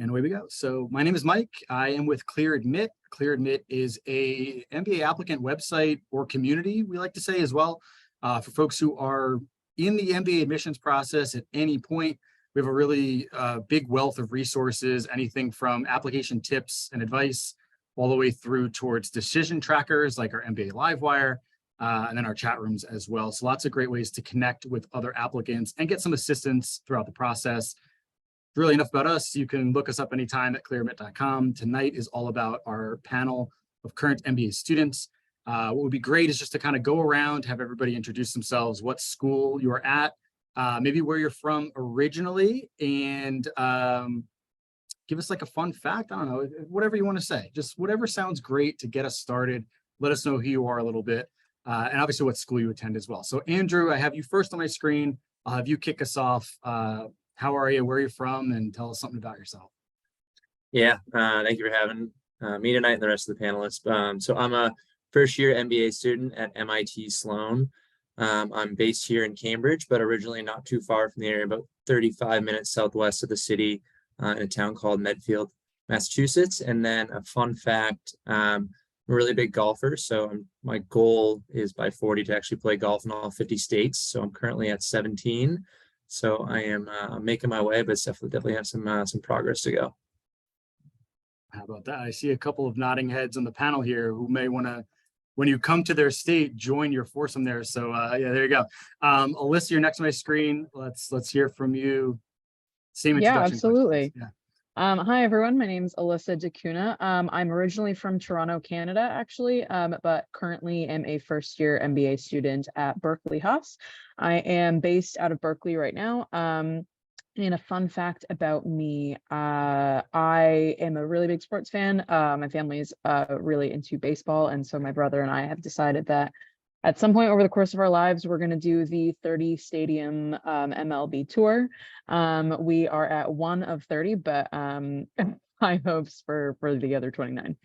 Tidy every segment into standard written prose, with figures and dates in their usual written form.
And away we go. So my name is Mike. I am with ClearAdmit. ClearAdmit is a MBA applicant website or community, we like to say as well, for folks who are in the MBA admissions process at any point. We have a really big wealth of resources, anything from application tips and advice all the way through towards decision trackers like our MBA Livewire, and then our chat rooms as well. So lots of great ways to connect with other applicants and get some assistance throughout the process. Really enough about us. You can look us up anytime at clearadmit.com. Tonight is all about our panel of current MBA students. What would be great is just to kind of go around, have everybody introduce themselves, what school you are at, maybe where you're from originally, and give us like a fun fact. I don't know, whatever you want to say, just whatever sounds great to get us started. Let us know who you are a little bit, and obviously what school you attend as well. So Andrew, I have you first on my screen. I'll have you kick us off. How are you, where you're from, and tell us something about yourself. Yeah, thank you for having me tonight and the rest of the panelists. So I'm a first-year MBA student at MIT Sloan. I'm based here in Cambridge, but originally not too far from the area, about 35 minutes southwest of the city, in a town called Medfield, Massachusetts. And then a fun fact, I'm a really big golfer, so my goal is by 40 to actually play golf in all 50 states. So I'm currently at 17. So I am making my way, but definitely have some progress to go. How about that? I see a couple of nodding heads on the panel here who may want to, when you come to their state, join your foursome there. So yeah, there you go. Alyssa, you're next to my screen. Let's hear from you. Same introduction. Yeah, absolutely. Yeah. Hi, everyone. My name is Alyssa DeCuna. I'm originally from Toronto, Canada, actually, but currently am a first-year MBA student at Berkeley Haas. I am based out of Berkeley right now. And a fun fact about me, I am a really big sports fan. My family is really into baseball, and so my brother and I have decided that at some point over the course of our lives, we're going to do the 30 stadium MLB tour. We are at 1 of 30, but high hopes for the other 29.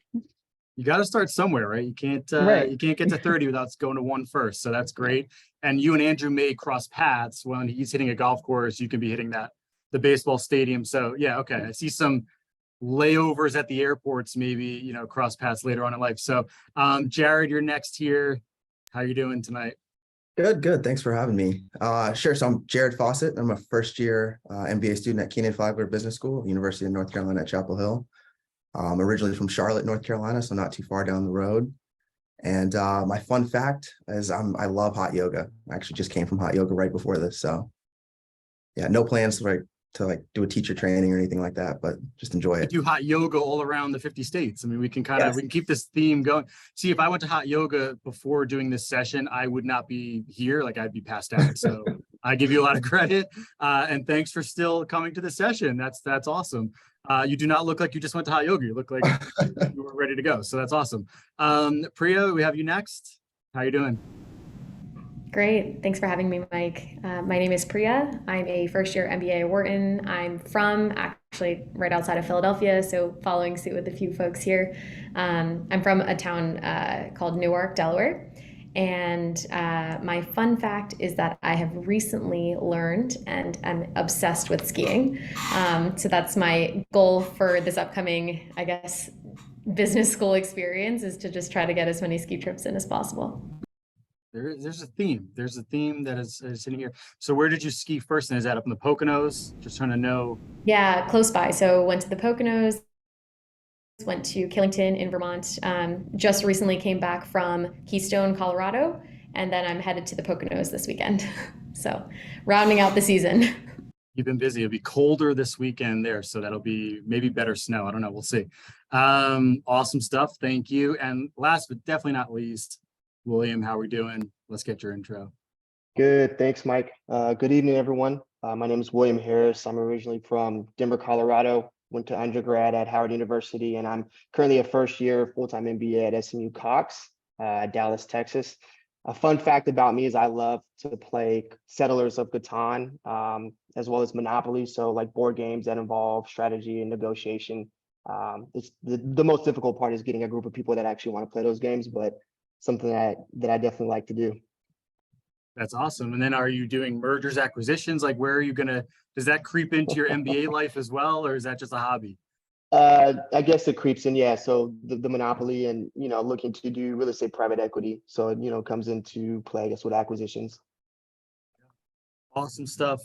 You got to start somewhere, right? You can't you can't get to 30 without going to 1 first. So that's great. And you and Andrew may cross paths when he's hitting a golf course. You can be hitting the baseball stadium. So yeah, okay. I see some layovers at the airports, maybe, cross paths later on in life. So Jared, you're next here. How you doing tonight? Good. Thanks for having me. Sure. So I'm Jared Fawcett. I'm a first-year MBA student at Keenan Flagler Business School, University of North Carolina at Chapel Hill. I'm originally from Charlotte, North Carolina, so not too far down the road. And my fun fact is I love hot yoga. I actually just came from hot yoga right before this. So yeah, no plans to do a teacher training or anything like that, but just enjoy it. Do hot yoga all around the 50 states. I mean, we can we can keep this theme going. See, if I went to hot yoga before doing this session, I would not be here. Like, I'd be passed out. So I give you a lot of credit. And thanks for still coming to the session. That's awesome. You do not look like you just went to hot yoga. You look like you were ready to go. So that's awesome. Priya, we have you next. How you doing? Great. Thanks for having me, Mike. My name is Priya. I'm a first-year MBA at Wharton. I'm from actually right outside of Philadelphia, so following suit with a few folks here. I'm from a town called Newark, Delaware. And my fun fact is that I have recently learned and I'm obsessed with skiing. So that's my goal for this upcoming, I guess, business school experience, is to just try to get as many ski trips in as possible. There's a theme. There's a theme that is sitting here. So where did you ski first? And is that up in the Poconos? Just trying to know. Yeah, close by. So went to the Poconos, went to Killington in Vermont. Just recently came back from Keystone, Colorado, and then I'm headed to the Poconos this weekend. So rounding out the season. You've been busy. It'll be colder this weekend there, so that'll be maybe better snow. I don't know. We'll see. Awesome stuff. Thank you. And last but definitely not least, William, how are we doing? Let's get your intro. Good. Thanks, Mike. Good evening, everyone. My name is William Harris. I'm originally from Denver, Colorado. Went to undergrad at Howard University, and I'm currently a first-year full-time MBA at SMU Cox, Dallas, Texas. A fun fact about me is I love to play Settlers of Catan, as well as Monopoly. So like board games that involve strategy and negotiation. It's the most difficult part is getting a group of people that actually want to play those games, but something that I definitely like to do. That's awesome. And then are you doing mergers, acquisitions? Like, where are you does that creep into your MBA life as well? Or is that just a hobby? I guess it creeps in, yeah. So the monopoly and, looking to do real estate private equity. So, comes into play, I guess, with acquisitions. Awesome stuff.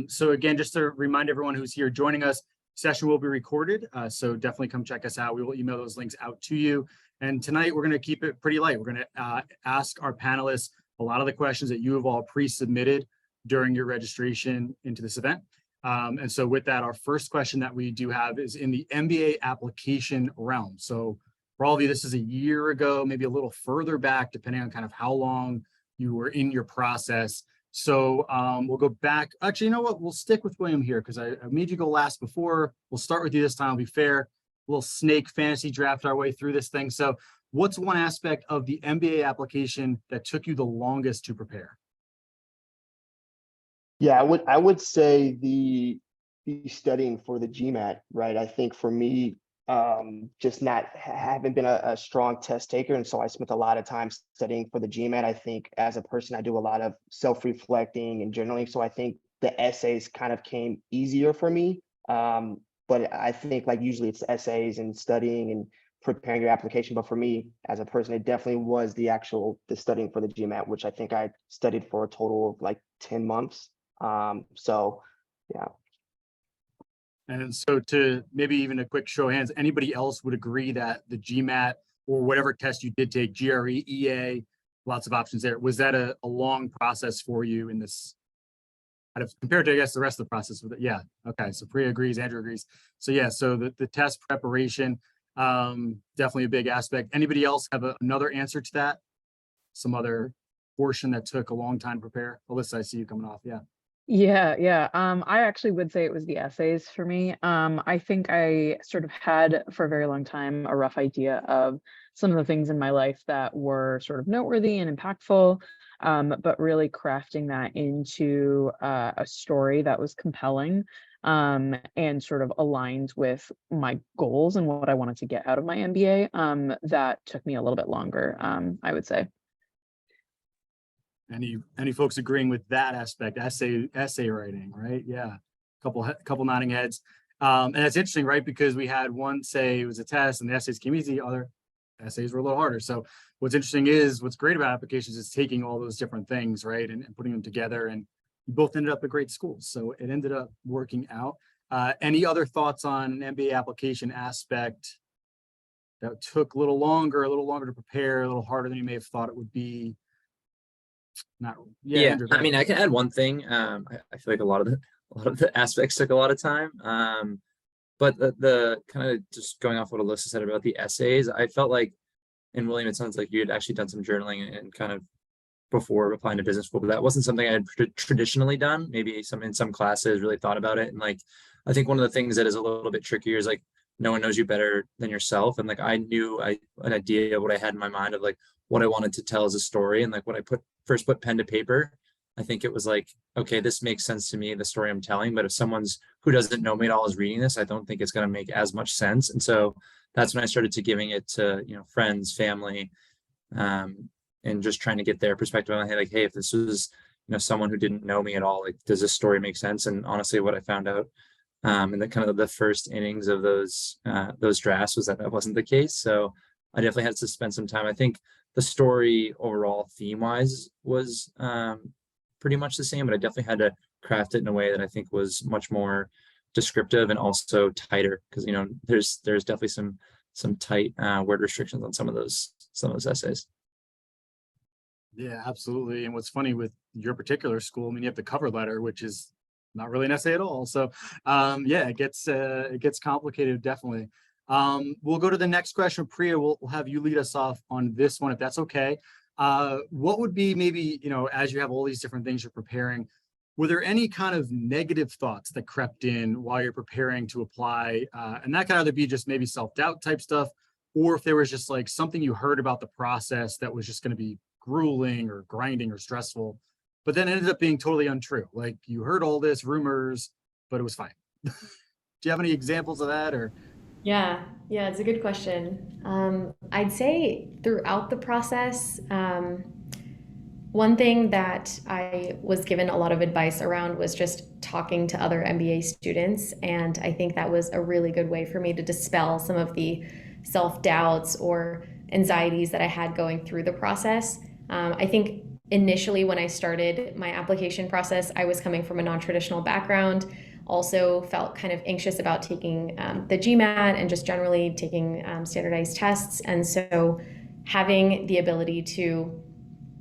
So again, just to remind everyone who's here joining us, session will be recorded. So definitely come check us out. We will email those links out to you. And tonight we're going to keep it pretty light. We're going to ask our panelists a lot of the questions that you have all pre-submitted during your registration into this event. And so with that, our first question that we do have is in the MBA application realm. So for all of you, this is a year ago, maybe a little further back, depending on kind of how long you were in your process. So we'll go back. Actually, you know what? We'll stick with William here because I made you go last before. We'll start with you this time. I'll be fair. We'll snake fantasy draft our way through this thing. So what's one aspect of the MBA application that took you the longest to prepare? Yeah, I would say the studying for the GMAT, right? I think for me, just haven't been a strong test taker. And so I spent a lot of time studying for the GMAT. I think as a person, I do a lot of self-reflecting and journaling. So I think the essays kind of came easier for me. But I think like usually it's essays and studying and preparing your application. But for me as a person, it definitely was the studying for the GMAT, which I think I studied for a total of like 10 months. So yeah. And so to maybe even a quick show of hands, anybody else would agree that the GMAT or whatever test you did take, GRE, EA, lots of options there. Was that a long process for you in this, compared to, I guess, the rest of the process with it? Yeah. Okay. So Priya agrees, Andrew agrees. So yeah, so the test preparation, definitely a big aspect. Anybody else have another answer to that? Some other portion that took a long time to prepare? Alyssa, I see you coming off. Yeah. Yeah. I actually would say it was the essays for me. I think I sort of had for a very long time a rough idea of some of the things in my life that were sort of noteworthy and impactful, but really crafting that into a story that was compelling, and sort of aligned with my goals and what I wanted to get out of my MBA. That took me a little bit longer, I would say. Any folks agreeing with that aspect? Essay writing, right? Yeah, couple nodding heads. And it's interesting, right? Because we had one say it was a test and the essays came easy, other essays were a little harder. So what's interesting is what's great about applications is taking all those different things, right, and putting them together. And you both ended up at great schools, so it ended up working out. Any other thoughts on an MBA application aspect that took a little longer to prepare, a little harder than you may have thought it would be? Yeah, Andrew, I mean, I can add one thing. I feel like a lot of the aspects took a lot of time. But the kind of just going off what Alyssa said about the essays, I felt like, and William, it sounds like you had actually done some journaling and kind of before applying to business school, but that wasn't something I had traditionally done. Maybe in some classes really thought about it. And like, I think one of the things that is a little bit trickier is like, no one knows you better than yourself. And like, I knew an idea of what I had in my mind of like what I wanted to tell as a story. And like when I first put pen to paper, I think it was like, okay, this makes sense to me, the story I'm telling. But if someone's who doesn't know me at all is reading this, I don't think it's going to make as much sense. And so that's when I started to giving it to, friends, family, and just trying to get their perspective on, hey, like, hey, if this was, someone who didn't know me at all, like, does this story make sense? And honestly, what I found out in the kind of the first innings of those drafts was that wasn't the case. So I definitely had to spend some time. I think the story overall theme wise was pretty much the same, but I definitely had to craft it in a way that I think was much more descriptive and also tighter, because there's definitely some tight word restrictions on some of those essays. Yeah, absolutely. And what's funny with your particular school, I mean, you have the cover letter, which is not really an essay at all. So yeah, it gets complicated, definitely. We'll go to the next question. Priya, we'll have you lead us off on this one, if that's okay. What would be maybe, as you have all these different things you're preparing, were there any kind of negative thoughts that crept in while you're preparing to apply? And that could either be just maybe self-doubt type stuff, or if there was just like something you heard about the process that was just going to be grueling or grinding or stressful, but then ended up being totally untrue. Like you heard all this rumors, but it was fine. Do you have any examples of that? Or Yeah, it's a good question. I'd say throughout the process, one thing that I was given a lot of advice around was just talking to other MBA students. And I think that was a really good way for me to dispel some of the self-doubts or anxieties that I had going through the process. I think initially when I started my application process, I was coming from a non-traditional background, also felt kind of anxious about taking the GMAT and just generally taking standardized tests. And so having the ability to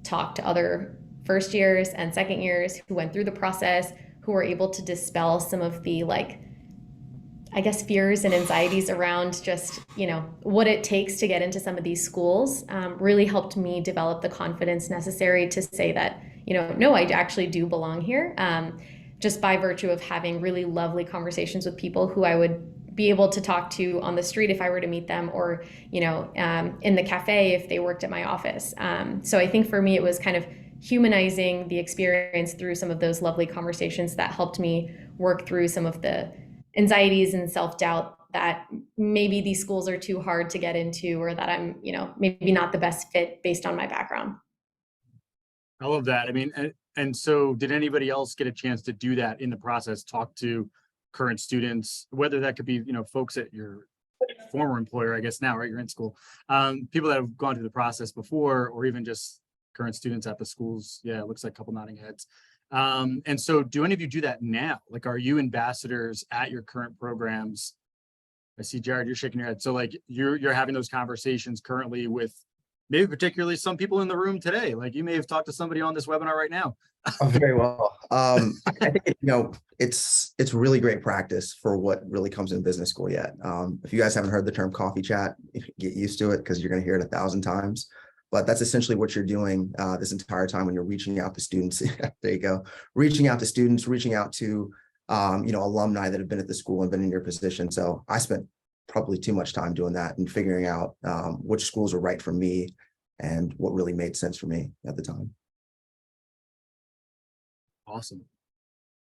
talk to other first years and second years who went through the process, who were able to dispel some of the, like, I guess, fears and anxieties around just, what it takes to get into some of these schools, really helped me develop the confidence necessary to say that, no, I actually do belong here, just by virtue of having really lovely conversations with people who I would be able to talk to on the street if I were to meet them, or, in the cafe if they worked at my office. So I think for me, it was kind of humanizing the experience through some of those lovely conversations that helped me work through some of the anxieties and self-doubt that maybe these schools are too hard to get into, or that I'm, maybe not the best fit based on my background. I love that. I mean, and so did anybody else get a chance to do that in the process? Talk to current students, whether that could be, folks at your former employer, I guess now, right? You're in school. People that have gone through the process before, or even just current students at the schools. Yeah, it looks like a couple nodding heads. And so do any of you do that now? Like, are you ambassadors at your current programs? I see Jared, you're shaking your head. So like you're having those conversations currently with maybe particularly some people in the room today. Like you may have talked to somebody on this webinar right now. Oh, very well. I think, it's really great practice for what really comes in business school yet. If you guys haven't heard the term coffee chat, get used to it, because you're going to hear it 1,000 times. But that's essentially what you're doing this entire time when you're reaching out to students. There you go. Reaching out to students, reaching out to, alumni that have been at the school and been in your position. So I spent probably too much time doing that and figuring out which schools were right for me and what really made sense for me at the time. Awesome.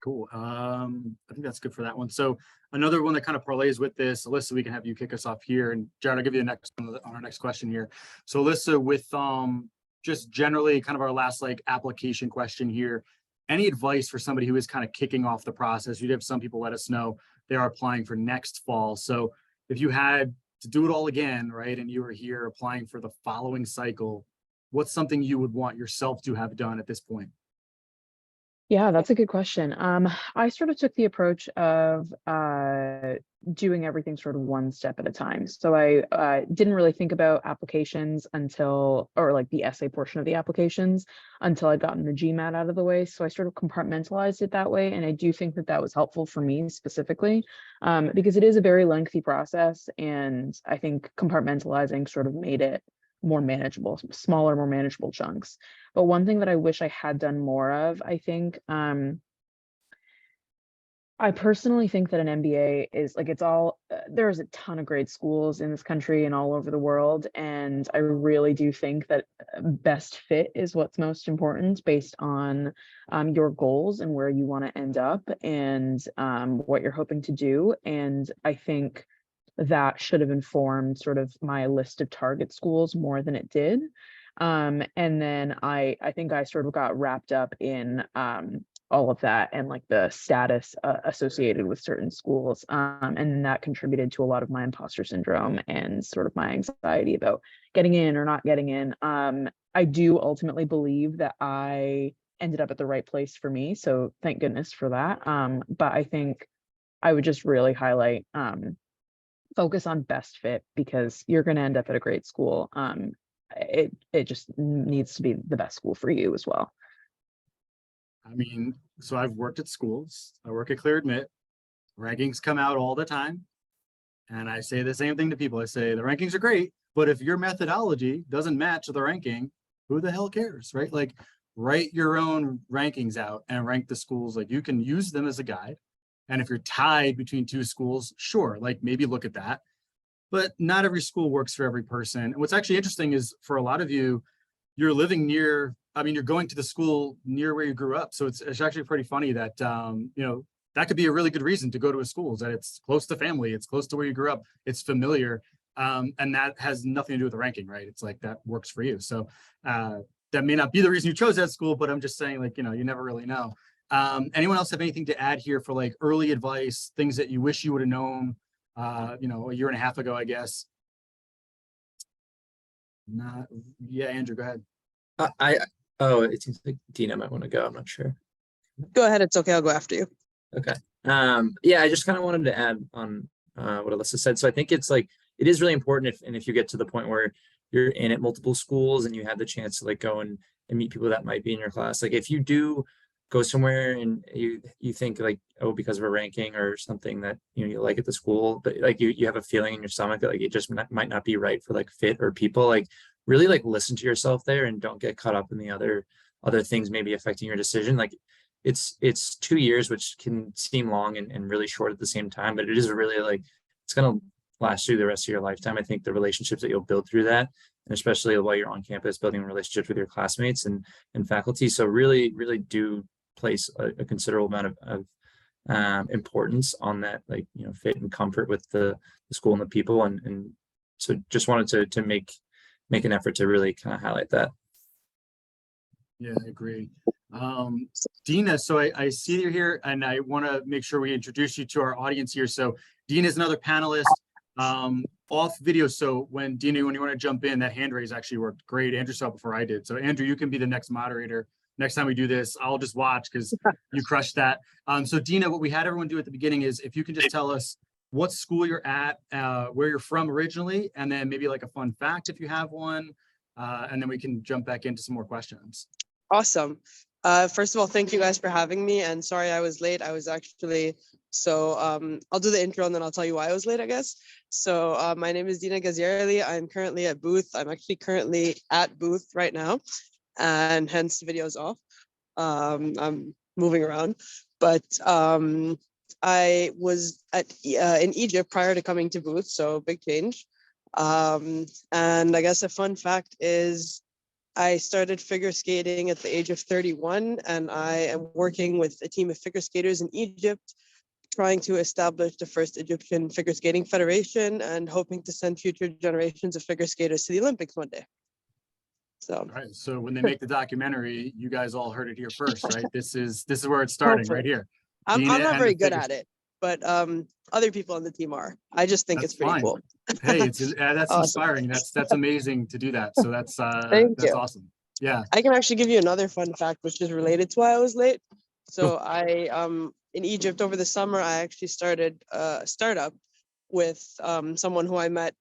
Cool. I think that's good for that one. So another one that kind of parlays with this, Alyssa, we can have you kick us off here, and Jared, I'll give you the next one on our next question here. So Alyssa, with just generally kind of our last application question here, any advice for somebody who is kind of kicking off the process? You'd have some people let us know they are applying for next fall. So if you had to do it all again, right, and you were here applying for the following cycle, what's something you would want yourself to have done at this point? Yeah, that's a good question. I sort of took the approach of doing everything sort of one step at a time. So I didn't really think about applications until, or like the essay portion of the applications, until I'd gotten the GMAT out of the way. So I sort of compartmentalized it that way. And I do think that that was helpful for me specifically, because it is a very lengthy process. And I think compartmentalizing sort of made it more manageable, smaller, more manageable chunks. But one thing that I wish I had done more of, I think, I personally think that an MBA is there's a ton of great schools in this country and all over the world. And I really do think that best fit is what's most important based on your goals and where you want to end up and what you're hoping to do. And I think that should have informed sort of my list of target schools more than it did. And then I think I sort of got wrapped up in all of that and like the status associated with certain schools. And that contributed to a lot of my imposter syndrome and sort of my anxiety about getting in or not getting in. I do ultimately believe that I ended up at the right place for me. So thank goodness for that. But I think I would just really highlight focus on best fit, because you're going to end up at a great school. It just needs to be the best school for you as well. I mean, so I've worked at schools. I work at Clear Admit. Rankings come out all the time. And I say the same thing to people. I say the rankings are great, but if your methodology doesn't match the ranking, who the hell cares, right? Like, write your own rankings out and rank the schools. Like, you can use them as a guide. And if you're tied between two schools, sure, like maybe look at that. But not every school works for every person. And what's actually interesting is for a lot of you, you're living near, you're going to the school near where you grew up. So it's actually pretty funny that, that could be a really good reason to go to a school, is that it's close to family, it's close to where you grew up, it's familiar. And that has nothing to do with the ranking, right? It's like that works for you. So that may not be the reason you chose that school, but I'm just saying, like, you know, you never really know. Anyone else have anything to add here for like early advice, things that you wish you would have known, you know, a year and a half ago, I guess? Not, yeah, Andrew, go ahead. Oh, it seems like Dina might want to go. I'm not sure. Go ahead. It's okay. I'll go after you. Okay. Yeah, I just kind of wanted to add on what Alyssa said. So I think it's like, it is really important if you get to the point where you're in at multiple schools and you have the chance to like go and meet people that might be in your class. Like if you do go somewhere and you think like, oh, because of a ranking or something that, you know, you like at the school, but like you have a feeling in your stomach that like it just might not be right for like fit or people, like really like listen to yourself there and don't get caught up in the other things maybe affecting your decision. Like it's 2 years, which can seem long and really short at the same time, but it is really like, it's going to last you the rest of your lifetime. I think the relationships that you'll build through that, and especially while you're on campus, building relationships with your classmates and faculty. So really, really do place a considerable amount of importance on that, like, you know, fit and comfort with the school and the people. And so just wanted to make an effort to really kind of highlight that. Yeah, I agree. Dina, so I see you're here and I want to make sure we introduce you to our audience here. So Dina is another panelist off video. So when Dina, when you want to jump in, that hand raise actually worked great. Andrew saw it before I did. So Andrew, you can be the next moderator. Next time we do this, I'll just watch because you crushed that. So Dina, what we had everyone do at the beginning is if you can just tell us what school you're at, where you're from originally, and then maybe like a fun fact if you have one, and then we can jump back into some more questions. Awesome. First of all, thank you guys for having me. And sorry I was late. I was actually, I'll do the intro and then I'll tell you why I was late, I guess. So my name is Dina Gazierli. I'm currently at Booth. I'm actually currently at Booth right now, and hence the video's off. I'm moving around, but I was in Egypt prior to coming to Booth, so big change. And I guess a fun fact is I started figure skating at the age of 31, and I am working with a team of figure skaters in Egypt, trying to establish the first Egyptian figure skating federation and hoping to send future generations of figure skaters to the Olympics one day. So, all right. So when they make the documentary, you guys all heard it here first, right? This is where it's starting. Hopefully. Right here. I'm Dina not and very the good figure- at it, but other people on the team are. I just think That's it's pretty fine. cool. Hey, it's that's Awesome. inspiring. That's amazing to do that. So that's Thank you. awesome. Yeah. I can actually give you another fun fact, which is related to why I was late. So I, in Egypt over the summer, I actually started a startup with someone who I met.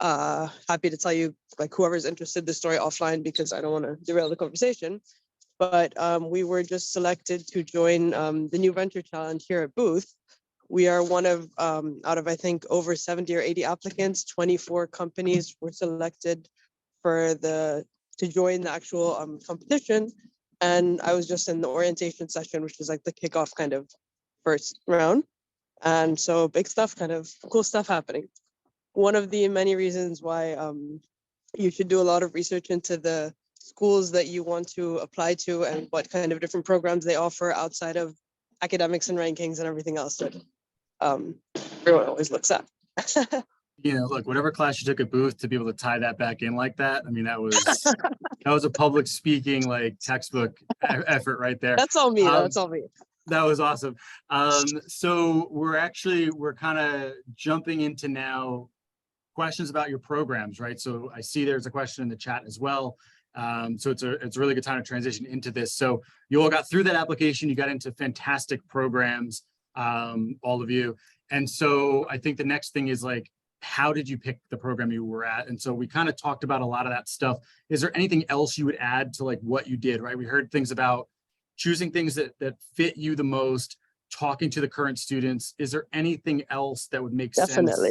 Happy to tell you, like, whoever's interested in the story offline, because I don't want to derail the conversation. But we were just selected to join the New Venture Challenge here at Booth. We are one of, out of, I think, over 70 or 80 applicants, 24 companies were selected to join the actual competition. And I was just in the orientation session, which was like the kickoff kind of first round. And so big stuff, kind of cool stuff happening. One of the many reasons why you should do a lot of research into the schools that you want to apply to and what kind of different programs they offer outside of academics and rankings and everything else that everyone always looks at. You know, look, whatever class you took at Booth to be able to tie that back in like that. I mean, that was a public speaking, like, textbook effort right there. That's all me. That's all me. That was awesome. So we're kind of jumping into now questions about your programs, right? So I see there's a question in the chat as well. So it's a really good time to transition into this. So you all got through that application, you got into fantastic programs, all of you. And so I think the next thing is, like, how did you pick the program you were at? And so we kind of talked about a lot of that stuff. Is there anything else you would add to, like, what you did, right? We heard things about choosing things that fit you the most, talking to the current students. Is there anything else that would make Definitely.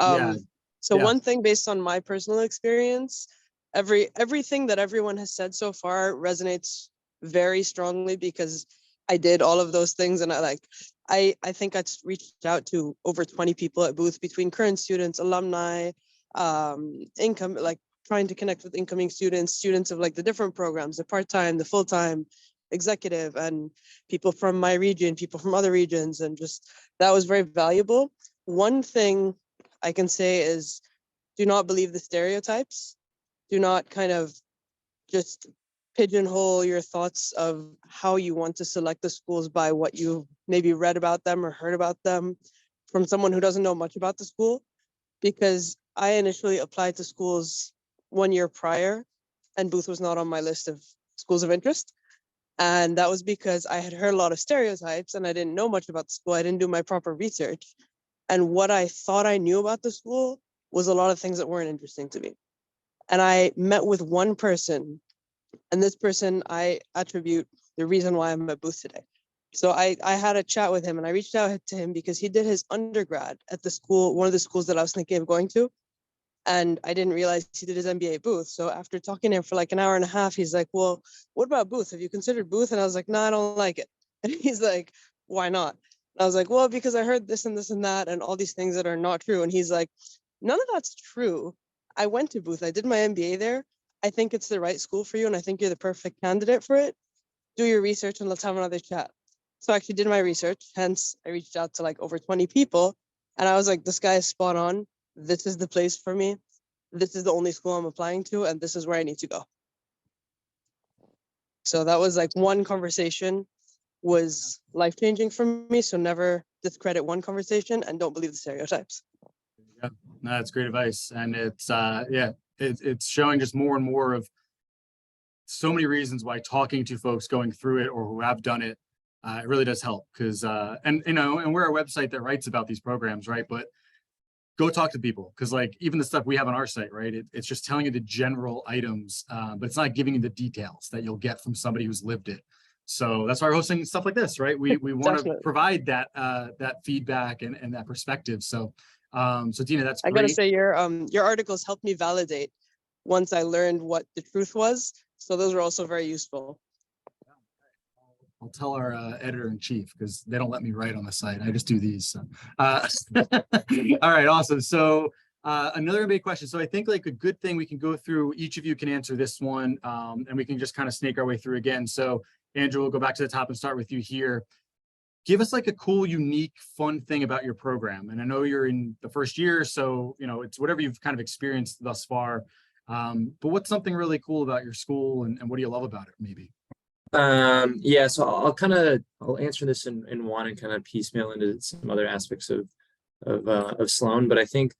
sense? So Yeah. one thing based on my personal experience, everything that everyone has said so far resonates very strongly, because I did all of those things, and I think I reached out to over 20 people at Booth, between current students, alumni, like trying to connect with incoming students of like the different programs, the part-time, the full-time, executive, and people from my region, people from other regions, and just that was very valuable. One thing I can say is, do not believe the stereotypes. Do not kind of just pigeonhole your thoughts of how you want to select the schools by what you maybe read about them or heard about them from someone who doesn't know much about the school. Because I initially applied to schools 1 year prior, and Booth was not on my list of schools of interest. And that was because I had heard a lot of stereotypes and I didn't know much about the school. I didn't do my proper research. And what I thought I knew about the school was a lot of things that weren't interesting to me. And I met with one person, and this person I attribute the reason why I'm at Booth today. So I had a chat with him, and I reached out to him because he did his undergrad at the school, one of the schools that I was thinking of going to. And I didn't realize he did his MBA at Booth. So after talking to him for like an hour and a half, he's like, well, what about Booth? Have you considered Booth? And I was like, no, I don't like it. And he's like, why not? And I was like, well, because I heard this and that and all these things that are not true. And he's like, none of that's true. I went to Booth. I did my MBA there. I think it's the right school for you. And I think you're the perfect candidate for it. Do your research and let's have another chat. So I actually did my research. Hence, I reached out to like over 20 people. And I was like, this guy is spot on. This is the place for me. This is the only school I'm applying to, and this is where I need to go. So that was like one conversation was life-changing for me. So never discredit one conversation and don't believe the stereotypes. Yeah, no, that's great advice. And it's it's showing just more and more of so many reasons why talking to folks going through it or who have done it, it really does help. Because and we're a website that writes about these programs, right? But go talk to people, because like even the stuff we have on our site, right? It's just telling you the general items, but it's not giving you the details that you'll get from somebody who's lived it. So that's why we're hosting stuff like this, right? We want to provide that that feedback and that perspective. So so Tina, that's great. I gotta say your articles helped me validate once I learned what the truth was. So those were also very useful. I'll tell our editor-in-chief, because they don't let me write on the site. I just do these. So. All right, awesome. So another big question. So I think like a good thing we can go through, each of you can answer this one, and we can just kind of snake our way through again. So Andrew, we'll go back to the top and start with you here. Give us like a cool, unique, fun thing about your program. And I know you're in the first year, so it's whatever you've kind of experienced thus far. But what's something really cool about your school, and what do you love about it, maybe? Yeah, so I'll answer this in one and kind of piecemeal into some other aspects of Sloan. But I think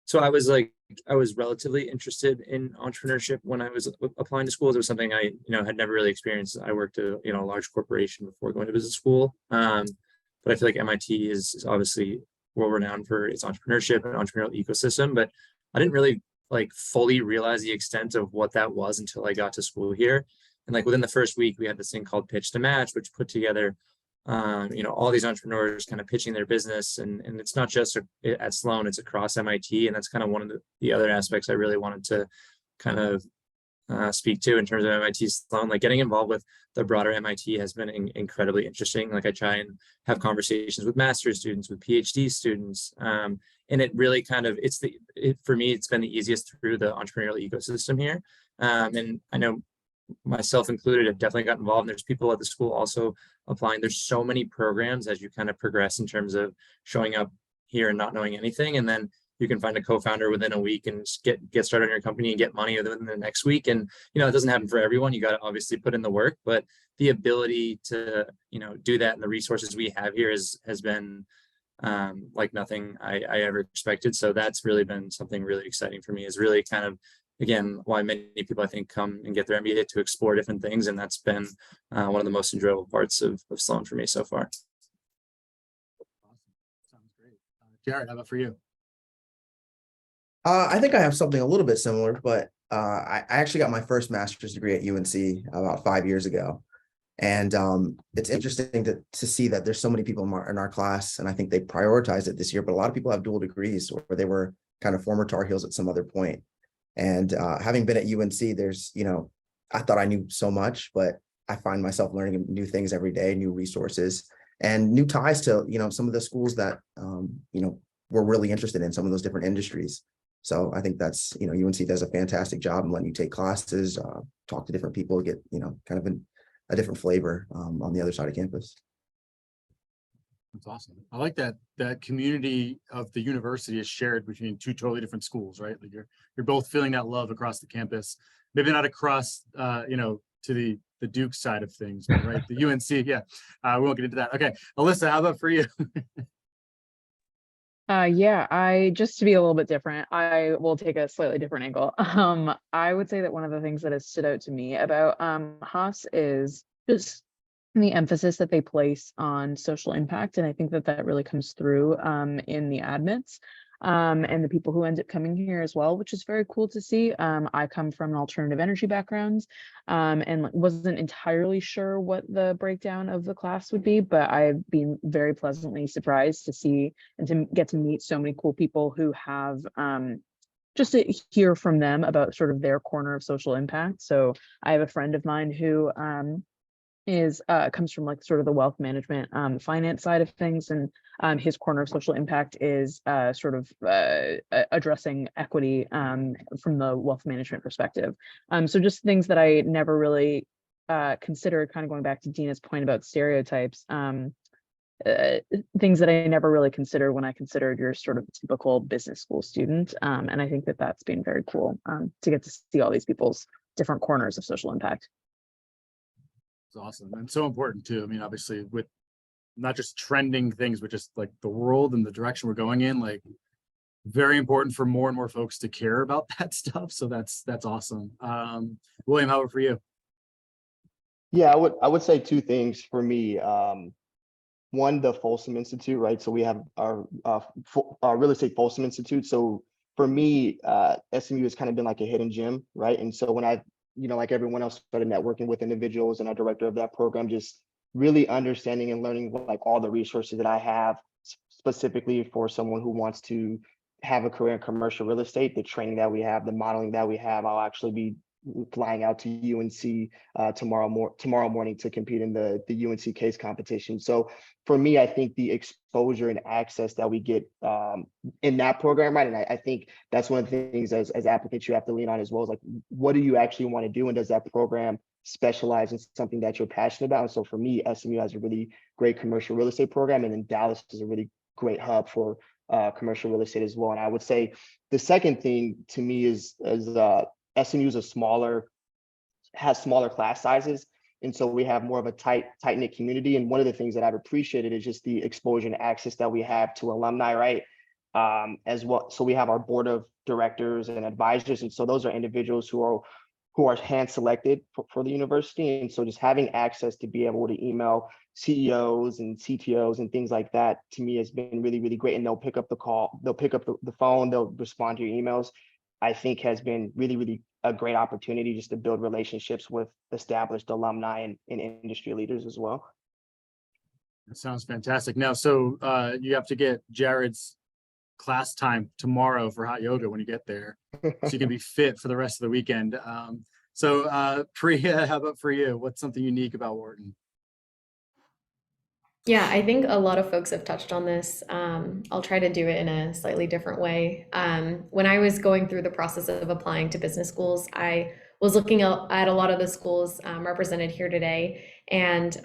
so I was relatively interested in entrepreneurship when I was applying to schools. It was something I had never really experienced. I worked at a large corporation before going to business school. But I feel like MIT is obviously world renowned for its entrepreneurship and entrepreneurial ecosystem. But I didn't really like fully realize the extent of what that was until I got to school here. And like within the first week, we had this thing called Pitch to Match, which put together, all these entrepreneurs kind of pitching their business. And it's not just at Sloan, it's across MIT. And that's kind of one of the other aspects I really wanted to kind of speak to in terms of MIT Sloan. Like getting involved with the broader MIT has been incredibly interesting. Like I try and have conversations with master's students, with PhD students. And it really kind of, for me, it's been the easiest through the entrepreneurial ecosystem here. And I know myself included, have definitely got involved. And there's people at the school also applying. There's so many programs as you kind of progress in terms of showing up here and not knowing anything. And then you can find a co-founder within a week and get started on your company and get money within the next week. And, it doesn't happen for everyone. You got to obviously put in the work, but the ability to, do that and the resources we have here has been like nothing I ever expected. So that's really been something really exciting for me, is really kind of, again, why many people I think come and get their MBA to explore different things. And that's been one of the most enjoyable parts of Sloan for me so far. Awesome. Sounds great. Jared, how about for you? I think I have something a little bit similar, but I actually got my first master's degree at UNC about 5 years ago. And it's interesting to see that there's so many people in our class, and I think they prioritized it this year, but a lot of people have dual degrees, or they were kind of former Tar Heels at some other point. And having been at UNC, there's, I thought I knew so much, but I find myself learning new things every day, new resources, and new ties to, some of the schools that, we're really interested in, some of those different industries. So I think that's, UNC does a fantastic job in letting you take classes, talk to different people, get, kind of a different flavor on the other side of campus. That's awesome. I like that community of the university is shared between two totally different schools, right? Like you're both feeling that love across the campus, maybe not across, to the Duke side of things, right? The UNC, yeah. We won't get into that. Okay, Alyssa, how about for you? Yeah, I just to be a little bit different, I will take a slightly different angle. I would say that one of the things that has stood out to me about Haas is just the emphasis that they place on social impact, and I think that that really comes through in the admits and the people who end up coming here as well, which is very cool to see. I come from an alternative energy background and wasn't entirely sure what the breakdown of the class would be, but I've been very pleasantly surprised to see and to get to meet so many cool people who have just to hear from them about sort of their corner of social impact. So I have a friend of mine who is comes from like sort of the wealth management finance side of things, and his corner of social impact is sort of addressing equity from the wealth management perspective. So just things that I never really considered, kind of going back to Dina's point about stereotypes, things that I never really considered when I considered your sort of typical business school student. And I think that that's been very cool to get to see all these people's different corners of social impact. It's awesome and so important too. I mean, obviously with not just trending things, but just like the world and the direction we're going in, like very important for more and more folks to care about that stuff. So that's awesome. William, how about for you? Yeah, I would say two things for me. One, the Folsom Institute, right? So we have our real estate Folsom Institute. So for me, SMU has kind of been like a hidden gem, right? And so when I, like everyone else, started networking with individuals, and our director of that program, just really understanding and learning like all the resources that I have specifically for someone who wants to have a career in commercial real estate, the training that we have, the modeling that we have. I'll actually be flying out to UNC tomorrow morning to compete in the UNC case competition. So for me, I think the exposure and access that we get in that program, right? And I think that's one of the things as applicants you have to lean on as well, is like, what do you actually want to do? And does that program specialize in something that you're passionate about? And so for me, SMU has a really great commercial real estate program, and then Dallas is a really great hub for commercial real estate as well. And I would say the second thing to me is SMU is has smaller class sizes. And so we have more of a tight-knit community. And one of the things that I've appreciated is just the exposure and access that we have to alumni, right? As well. So we have our board of directors and advisors. And so those are individuals who are hand selected for the university. And so just having access to be able to email CEOs and CTOs and things like that, to me, has been really, really great. And they'll pick up the call, they'll pick up the phone, they'll respond to your emails. I think has been really, really a great opportunity just to build relationships with established alumni and industry leaders as well. That sounds fantastic. Now, so you have to get Jared's class time tomorrow for hot yoga when you get there, so you can be fit for the rest of the weekend. So Priya, how about for you? What's something unique about Wharton? Yeah, I think a lot of folks have touched on this. I'll try to do it in a slightly different way. When I was going through the process of applying to business schools, I was looking at a lot of the schools represented here today. And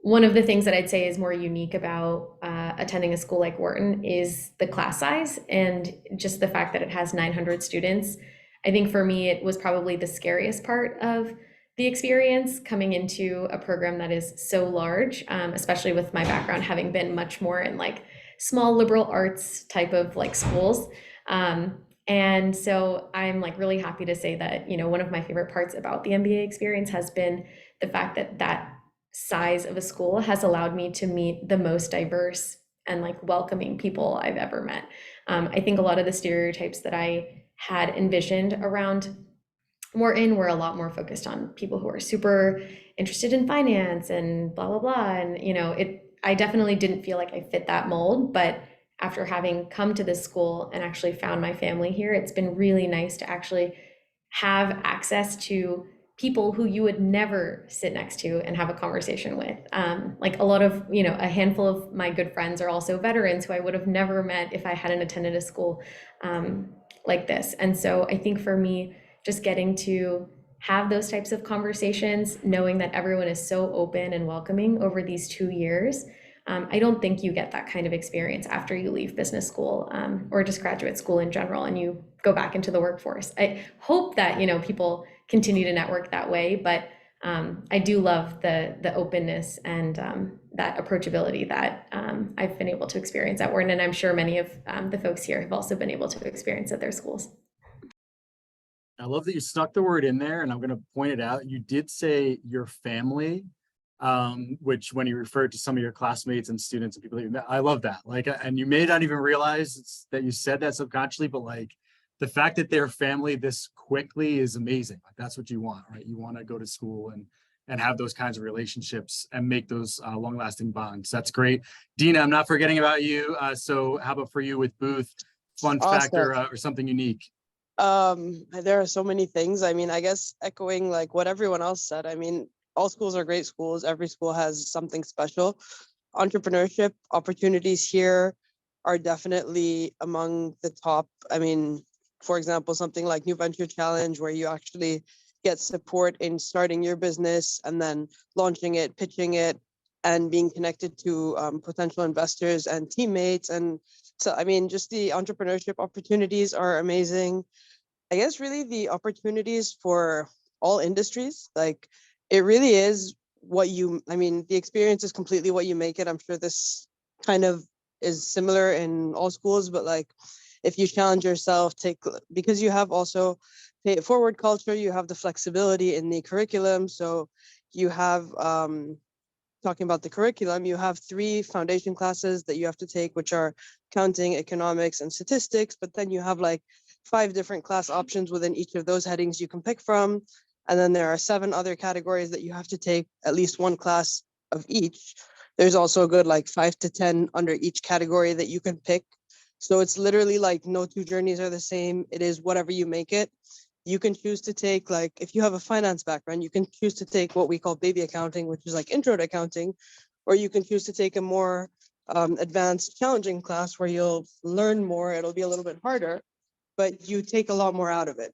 one of the things that I'd say is more unique about attending a school like Wharton is the class size and just the fact that it has 900 students. I think for me, it was probably the scariest part of the experience coming into a program that is so large, especially with my background having been much more in like small liberal arts type of like schools. And so I'm like really happy to say that, one of my favorite parts about the MBA experience has been the fact that that size of a school has allowed me to meet the most diverse and like welcoming people I've ever met. I think a lot of the stereotypes that I had envisioned around Wharton were a lot more focused on people who are super interested in finance and blah, blah, blah. And, I definitely didn't feel like I fit that mold, but after having come to this school and actually found my family here, it's been really nice to actually have access to people who you would never sit next to and have a conversation with. Like a lot of, a handful of my good friends are also veterans who I would have never met if I hadn't attended a school like this. And so I think for me, just getting to have those types of conversations, knowing that everyone is so open and welcoming over these 2 years, I don't think you get that kind of experience after you leave business school or just graduate school in general and you go back into the workforce. I hope that, people continue to network that way. But I do love the openness and that approachability that I've been able to experience at Wharton, and I'm sure many of the folks here have also been able to experience at their schools. I love that you snuck the word in there, and I'm going to point it out. You did say your family, which when you referred to some of your classmates and students and people that you met, I love that. Like, and you may not even realize that you said that subconsciously, but like the fact that they're family this quickly is amazing. Like that's what you want, right? You want to go to school and have those kinds of relationships and make those long-lasting bonds. That's great. Dina, I'm not forgetting about you. So how about for you with Booth, fun factor or something unique? There are so many things. I mean, I guess echoing like what everyone else said. I mean, all schools are great schools. Every school has something special. Entrepreneurship opportunities here are definitely among the top. I mean, for example, something like New Venture Challenge, where you actually get support in starting your business and then launching it, pitching it, and being connected to potential investors and teammates. And so, I mean, just the entrepreneurship opportunities are amazing. I guess really the opportunities for all industries, like it really is what you, I mean, the experience is completely what you make it. I'm sure this kind of is similar in all schools, but like if you challenge yourself, because you have also pay it forward culture, you have the flexibility in the curriculum. So you have, talking about the curriculum, you have 3 foundation classes that you have to take, which are counting, economics, and statistics. But then you have like 5 different class options within each of those headings you can pick from. And then there are 7 other categories that you have to take at least 1 class of each. There's also a good like 5 to 10 under each category that you can pick. So it's literally like no 2 journeys are the same. It is whatever you make it. You can choose to take, like, if you have a finance background, you can choose to take what we call baby accounting, which is like intro to accounting, or you can choose to take a more advanced, challenging class where you'll learn more. It'll be a little bit harder, but you take a lot more out of it.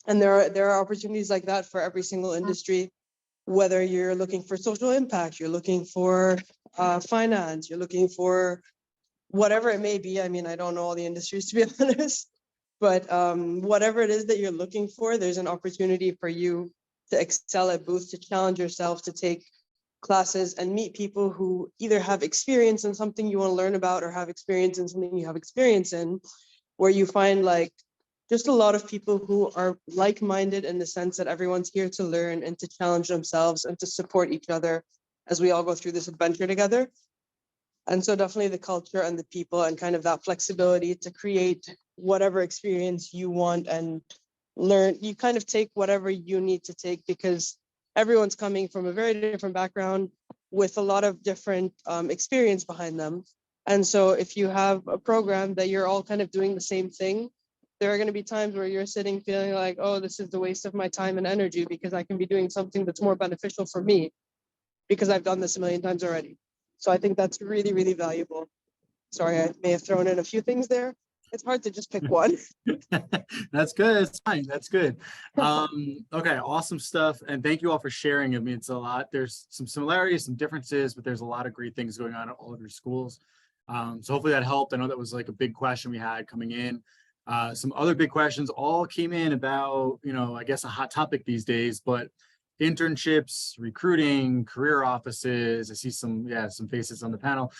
And there are opportunities like that for every single industry, whether you're looking for social impact, you're looking for finance, you're looking for whatever it may be. I mean, I don't know all the industries, to be honest. But whatever it is that you're looking for, there's an opportunity for you to excel at Booth, to challenge yourself, to take classes and meet people who either have experience in something you want to learn about or have experience in something you have experience in, where you find like just a lot of people who are like-minded in the sense that everyone's here to learn and to challenge themselves and to support each other as we all go through this adventure together. And so definitely the culture and the people and kind of that flexibility to create whatever experience you want and learn. You kind of take whatever you need to take because everyone's coming from a very different background with a lot of different experience behind them. And so if you have a program that you're all kind of doing the same thing, there are going to be times where you're sitting feeling like, oh, this is the waste of my time and energy because I can be doing something that's more beneficial for me because I've done this a million times already. So I think that's really, really valuable. Sorry, I may have thrown in a few things there. It's hard to just pick one. That's good. It's fine. That's good. Okay, awesome stuff. And thank you all for sharing. I mean, it's a lot. There's some similarities, some differences, but there's a lot of great things going on at all of your schools. So hopefully that helped. I know that was like a big question we had coming in. Some other big questions all came in about, you know, I guess a hot topic these days, but internships, recruiting, career offices. I see some faces on the panel.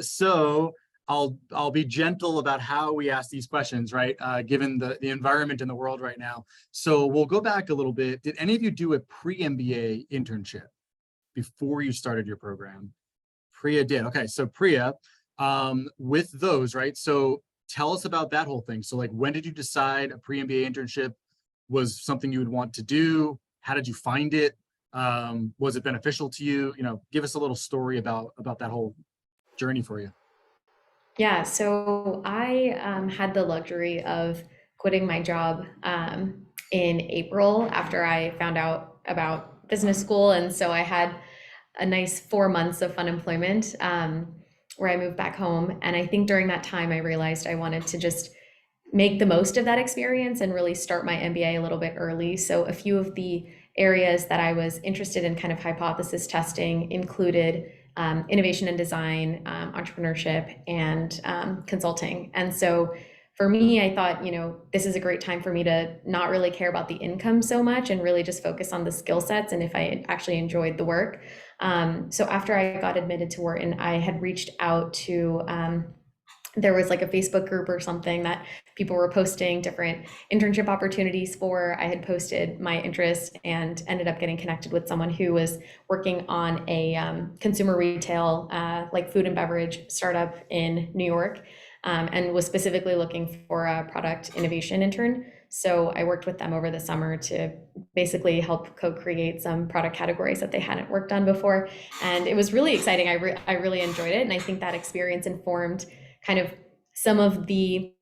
So I'll be gentle about how we ask these questions, right? Given the environment in the world right now. So we'll go back a little bit. Did any of you do a pre-MBA internship before you started your program? Priya did. Okay, so Priya, with those, right? So tell us about that whole thing. So like, when did you decide a pre-MBA internship was something you would want to do? How did you find it? Was it beneficial to you? You know, give us a little story about that whole journey for you. Yeah, so I had the luxury of quitting my job in April after I found out about business school. And so I had a nice 4 months of fun employment where I moved back home. And I think during that time, I realized I wanted to just make the most of that experience and really start my MBA a little bit early. So a few of the areas that I was interested in kind of hypothesis testing included innovation and design, entrepreneurship, and consulting. And so for me, I thought, this is a great time for me to not really care about the income so much and really just focus on the skill sets and if I actually enjoyed the work. So after I got admitted to Wharton, I had reached out to, there was like a Facebook group or something that people were posting different internship opportunities for. I had posted my interest and ended up getting connected with someone who was working on a consumer retail, like food and beverage startup in New York, and was specifically looking for a product innovation intern. So I worked with them over the summer to basically help co-create some product categories that they hadn't worked on before. And it was really exciting. I really enjoyed it. And I think that experience informed kind of some of the,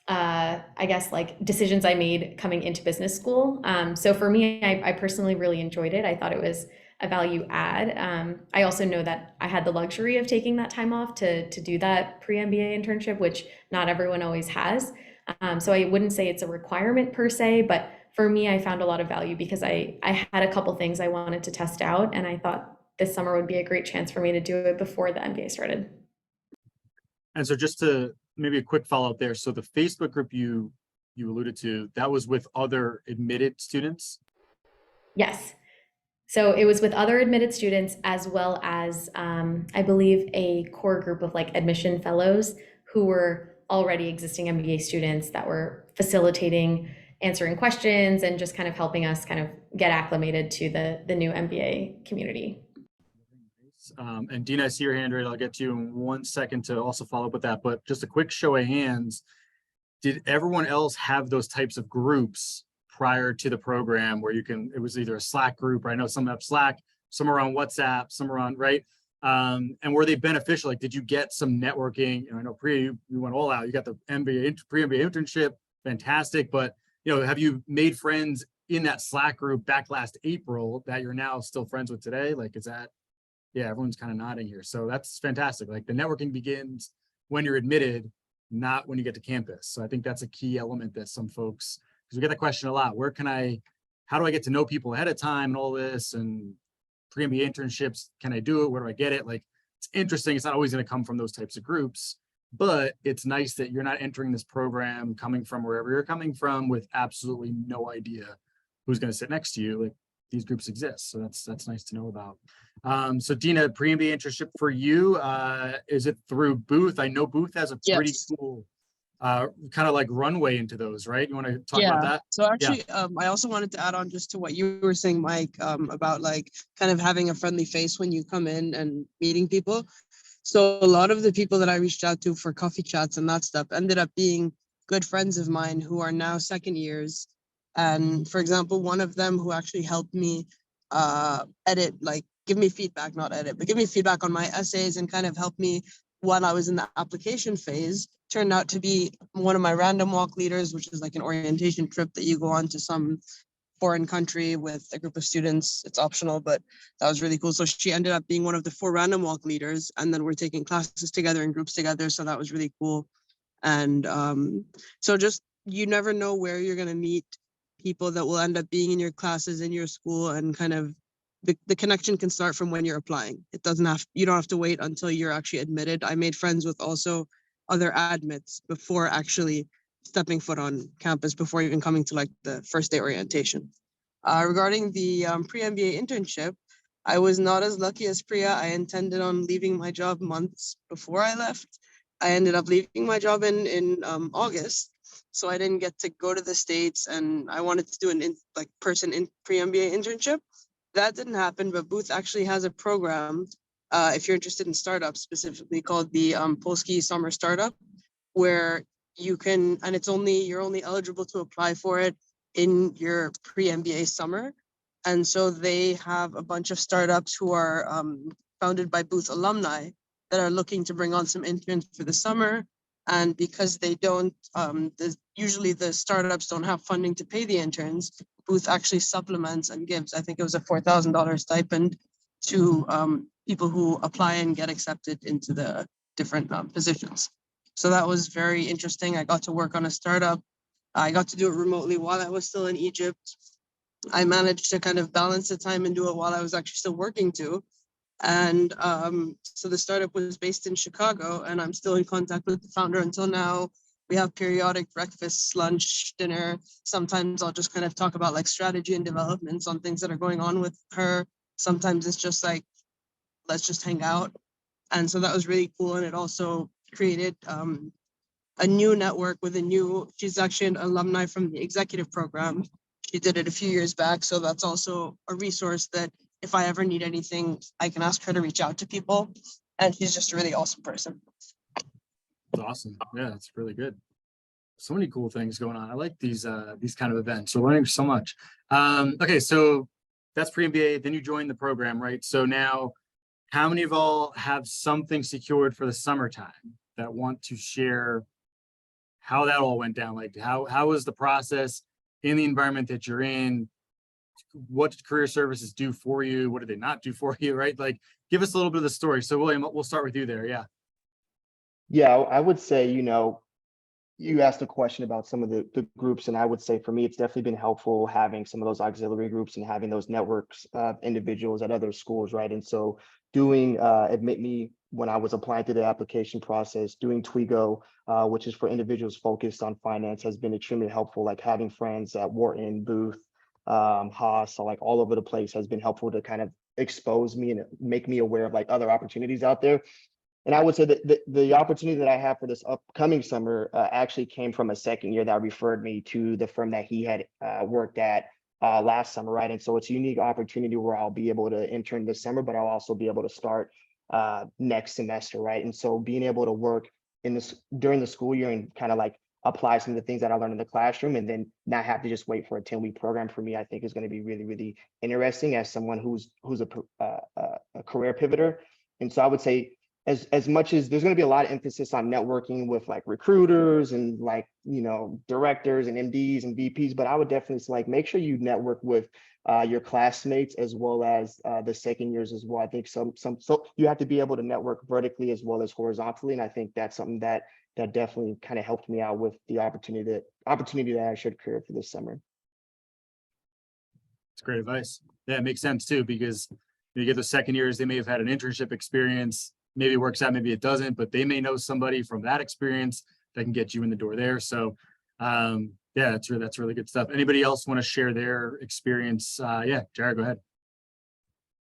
I guess, like decisions I made coming into business school. So for me, I personally really enjoyed it. I thought it was a value add. I also know that I had the luxury of taking that time off to do that pre-MBA internship, which not everyone always has. So I wouldn't say it's a requirement per se, but for me, I found a lot of value because I had a couple things I wanted to test out, and I thought this summer would be a great chance for me to do it before the MBA started. And so just to maybe a quick follow-up there. So the Facebook group you alluded to, that was with other admitted students? Yes. So it was with other admitted students as well as, I believe, a core group of like admission fellows who were already existing MBA students that were facilitating, answering questions, and just kind of helping us kind of get acclimated to the new MBA community. And Dina, I see your hand raised. I'll get to you in 1 second to also follow up with that. But just a quick show of hands. Did everyone else have those types of groups prior to the program where it was either a Slack group, or I know some have Slack, some are on WhatsApp, some are on, right? And were they beneficial? Like, did you get some networking? I know Priya, you went all out. You got the pre-MBA internship, fantastic. But, have you made friends in that Slack group back last April that you're now still friends with today? Like, is that, yeah, everyone's kind of nodding here. So that's fantastic. Like, the networking begins when you're admitted, not when you get to campus. So I think that's a key element that some folks, because we get that question a lot, how do I get to know people ahead of time and all this, and pre-MBA internships, can I do it? Where do I get it? Like, it's interesting. It's not always going to come from those types of groups, but it's nice that you're not entering this program coming from wherever you're coming from with absolutely no idea who's going to sit next to you. Like, these groups exist. So that's nice to know about. So Dina, pre-MBA internship for you, is it through Booth? I know Booth has a pretty cool kind of like runway into those, right? You want to talk about that? So actually, I also wanted to add on just to what you were saying, Mike, about like kind of having a friendly face when you come in and meeting people. So a lot of the people that I reached out to for coffee chats and that stuff ended up being good friends of mine who are now second years. And for example, one of them who actually helped me edit, like give me feedback, not edit, but give me feedback on my essays and kind of help me while I was in the application phase, turned out to be one of my random walk leaders, which is like an orientation trip that you go on to some foreign country with a group of students. It's optional, but that was really cool. So she ended up being one of the 4 random walk leaders, and then we're taking classes together in groups together. So that was really cool. And so just, you never know where you're going to meet people that will end up being in your classes, in your school, and kind of the connection can start from when you're applying. You don't have to wait until you're actually admitted. I made friends with also other admits before actually stepping foot on campus, before even coming to like the first day orientation. Regarding the pre-MBA internship, I was not as lucky as Priya. I intended on leaving my job months before I left. I ended up leaving my job in August. So I didn't get to go to the States, and I wanted to do an pre-MBA internship. That didn't happen, but Booth actually has a program, if you're interested in startups specifically, called the Polski Summer Startup, where you can, and you're only eligible to apply for it in your pre-MBA summer. And so they have a bunch of startups who are founded by Booth alumni that are looking to bring on some interns for the summer. And because they don't, usually the startups don't have funding to pay the interns, Booth actually supplements and gives, I think it was a $4,000 stipend to people who apply and get accepted into the different positions. So that was very interesting. I got to work on a startup. I got to do it remotely while I was still in Egypt. I managed to kind of balance the time and do it while I was actually still working too. And so the startup was based in Chicago, and I'm still in contact with the founder until now. we have periodic breakfast, lunch, dinner. Sometimes I'll just kind of talk about like strategy and developments on things that are going on with her. Sometimes it's just like, let's just hang out. And so that was really cool. And it also created a new network with she's actually an alumni from the executive program. She did it a few years back. So that's also a resource that if I ever need anything, I can ask her to reach out to people. And she's just a really awesome person. That's awesome. Yeah, it's really good. So many cool things going on. I like these kind of events. So learning so much. Okay, so that's pre-MBA. Then you join the program, right? So now, how many of all have something secured for the summertime that want to share how that all went down? Like how was the process in the environment that you're in? What did career services do for you? What did they not do for you, right? Like, give us a little bit of the story. So William, we'll start with you there. Yeah. Yeah, I would say, you asked a question about some of the groups, and I would say for me, it's definitely been helpful having some of those auxiliary groups and having those networks of individuals at other schools, right? And so doing Admit Me when I was applying to the application process, doing Twigo, which is for individuals focused on finance, has been extremely helpful. Like having friends at Wharton, Booth, Haas, so like all over the place has been helpful to kind of expose me and make me aware of like other opportunities out there. And I would say that the opportunity that I have for this upcoming summer actually came from a second year that referred me to the firm that he had worked at last summer, right? And so it's a unique opportunity where I'll be able to intern this summer, but I'll also be able to start next semester, right? And so being able to work during the school year and kind of like apply some of the things that I learned in the classroom and then not have to just wait for a 10-week program for me, I think is going to be really, really interesting as someone who's a career pivoter. And so I would say, as much as there's going to be a lot of emphasis on networking with like recruiters and like, directors and MDs and VPs, but I would definitely say like, make sure you network with your classmates as well as the second years as well. I think so you have to be able to network vertically as well as horizontally. And I think that's something that definitely kind of helped me out with the opportunity that I should create for this summer. It's great advice. Yeah, it makes sense too, because you get the second years, they may have had an internship experience. Maybe it works out, maybe it doesn't, but they may know somebody from that experience that can get you in the door there. So yeah, that's really good stuff. Anybody else want to share their experience? Yeah, Jared, go ahead.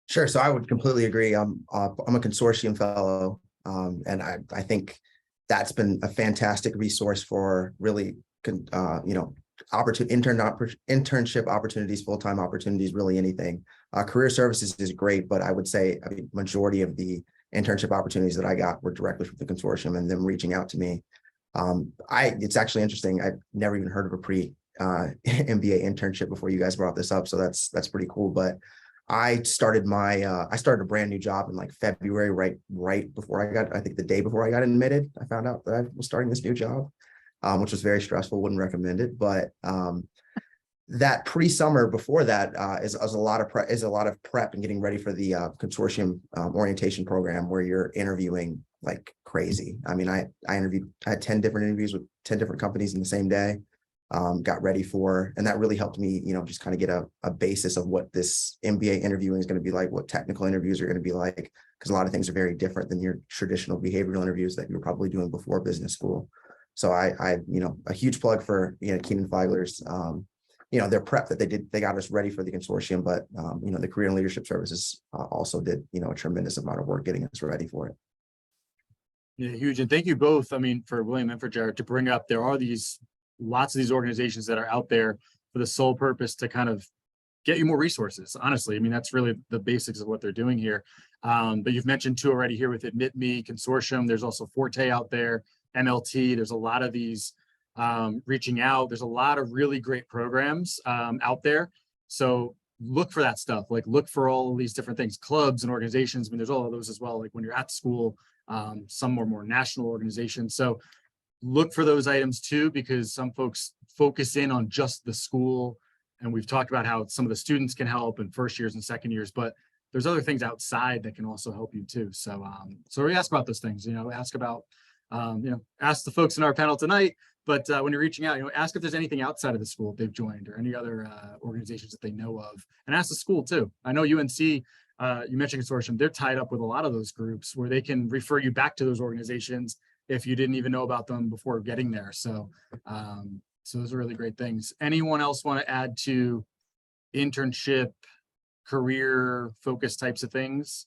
Sure. So I would completely agree. I'm a consortium fellow, and I think that's been a fantastic resource for really, internship opportunities, full-time opportunities, really anything. Career services is great, but I would say majority of the internship opportunities that I got were directly from the consortium and them reaching out to me. It's actually interesting. I've never even heard of a pre-MBA internship before you guys brought this up. So that's pretty cool. But I started a brand new job in like February, right before I think the day before I got admitted, I found out that I was starting this new job, which was very stressful. Wouldn't recommend it. But that pre-summer before that is a lot of prep and getting ready for the consortium orientation program where you're interviewing like crazy. I mean, I had 10 different interviews with 10 different companies in the same day, got ready for, and that really helped me, just kind of get a basis of what this MBA interviewing is going to be like, what technical interviews are going to be like, because a lot of things are very different than your traditional behavioral interviews that you're probably doing before business school. So I a huge plug for, Keenan Feigler's, their prep that they got us ready for the consortium, but the Career and Leadership Services also did a tremendous amount of work getting us ready for it. Yeah, huge. And thank you both, for William and for Jared, to bring up, there are lots of these organizations that are out there for the sole purpose to kind of get you more resources. Honestly, that's really the basics of what they're doing here. But you've mentioned two already here with Admit Me Consortium. There's also Forte out there, MLT. There's a lot of these reaching out. There's a lot of really great programs out there. So look for that stuff, like look for all of these different things, clubs and organizations. There's all of those as well. Like when you're at school, some more national organizations. So look for those items too, because some folks focus in on just the school. And we've talked about how some of the students can help in first years and second years, but there's other things outside that can also help you too. So, so we ask about those things, ask about, ask the folks in our panel tonight, but when you're reaching out, ask if there's anything outside of the school they've joined or any other organizations that they know of, and ask the school too. I know UNC, you mentioned consortium, they're tied up with a lot of those groups where they can refer you back to those organizations if you didn't even know about them before getting there. So so those are really great things. Anyone else want to add to internship, career focus types of things?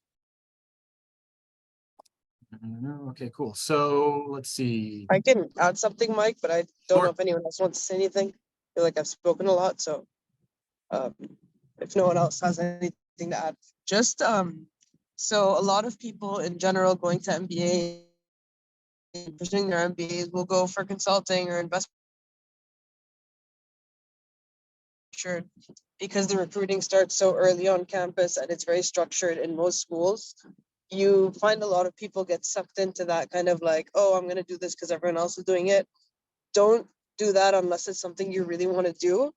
No. Okay, cool. So let's see. I can add something, Mike, but I don't Sure. know if anyone else wants to say anything. I feel like I've spoken a lot, so if no one else has anything to add. Just so a lot of people in general going to MBA and pursuing their MBAs will go for consulting or investment because the recruiting starts so early on campus and it's very structured in most schools. You find a lot of people get sucked into that kind of like, oh, I'm going to do this because everyone else is doing it. Don't do that unless it's something you really want to do.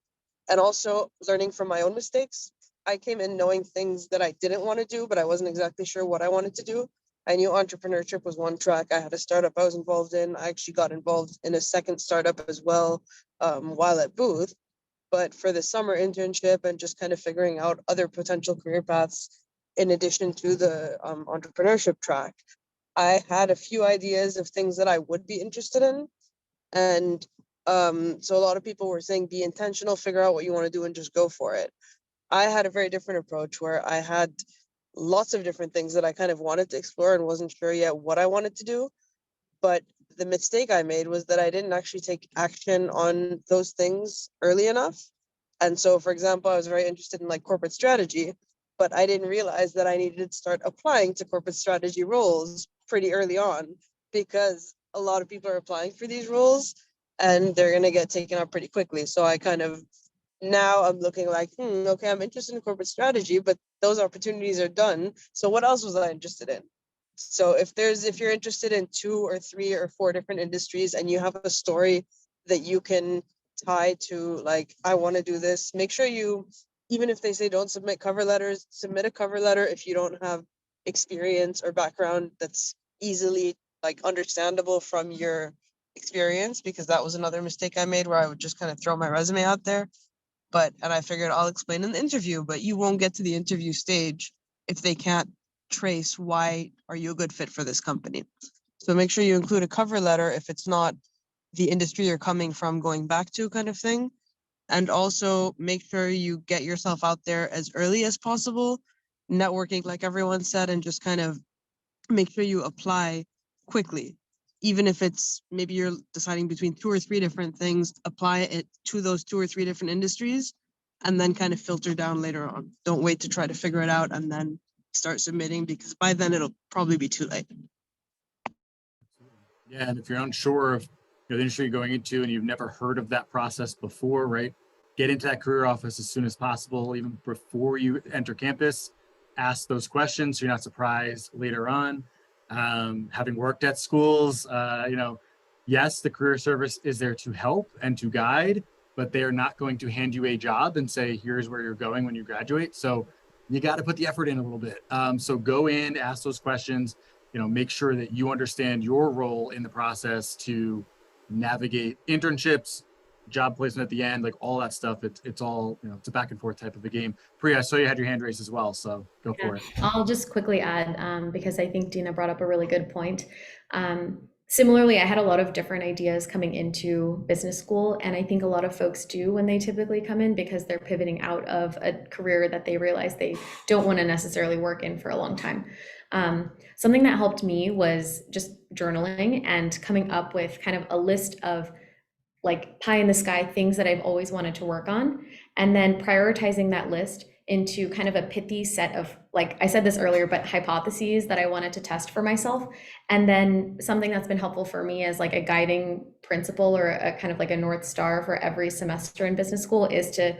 And also learning from my own mistakes. I came in knowing things that I didn't want to do, but I wasn't exactly sure what I wanted to do. I knew entrepreneurship was one track. I had a startup I was involved in. I actually got involved in a second startup as well while at Booth. But for the summer internship and just kind of figuring out other potential career paths in addition to the entrepreneurship track, I had a few ideas of things that I would be interested in. And so a lot of people were saying, be intentional, figure out what you want to do and just go for it. I had a very different approach where I had lots of different things that I kind of wanted to explore and wasn't sure yet what I wanted to do. But the mistake I made was that I didn't actually take action on those things early enough. And so, for example, I was very interested in like corporate strategy, but I didn't realize that I needed to start applying to corporate strategy roles pretty early on because a lot of people are applying for these roles and they're going to get taken up pretty quickly. So I kind of now I'm looking like, okay, I'm interested in corporate strategy, but those opportunities are done. So what else was I interested in? So if you're interested in 2 or 3 or 4 different industries and you have a story that you can tie to like, I want to do this, make sure you, even if they say don't submit cover letters, submit a cover letter if you don't have experience or background that's easily like understandable from your experience, because that was another mistake I made where I would just kind of throw my resume out there. And I figured I'll explain in the interview, but you won't get to the interview stage if they can't trace why are you a good fit for this company. So make sure you include a cover letter if it's not the industry you're coming from going back to kind of thing. And also make sure you get yourself out there as early as possible, networking like everyone said, and just kind of make sure you apply quickly. Even if it's maybe you're deciding between 2 or 3 different things, apply it to those 2 or 3 different industries and then kind of filter down later on. Don't wait to try to figure it out and then start submitting, because by then it'll probably be too late. Yeah, and if you're unsure of the industry you're going into and you've never heard of that process before, right? Get into that career office as soon as possible, even before you enter campus. Ask those questions so you're not surprised later on. Having worked at schools, yes, the career service is there to help and to guide, but they are not going to hand you a job and say, here's where you're going when you graduate. So you got to put the effort in a little bit. So go in, ask those questions, make sure that you understand your role in the process to navigate internships, job placement at the end, like all that stuff. It's all, it's a back and forth type of a game. Priya, I saw you had your hand raised as well, so go for it. I'll just quickly add, because I think Dina brought up a really good point. Similarly, I had a lot of different ideas coming into business school, and I think a lot of folks do when they typically come in because they're pivoting out of a career that they realize they don't want to necessarily work in for a long time. Something that helped me was just journaling and coming up with kind of a list of like pie in the sky things that I've always wanted to work on, and then prioritizing that list into kind of a pithy set of, like I said this earlier, but hypotheses that I wanted to test for myself. And then something that's been helpful for me as like a guiding principle or a kind of like a North Star for every semester in business school is to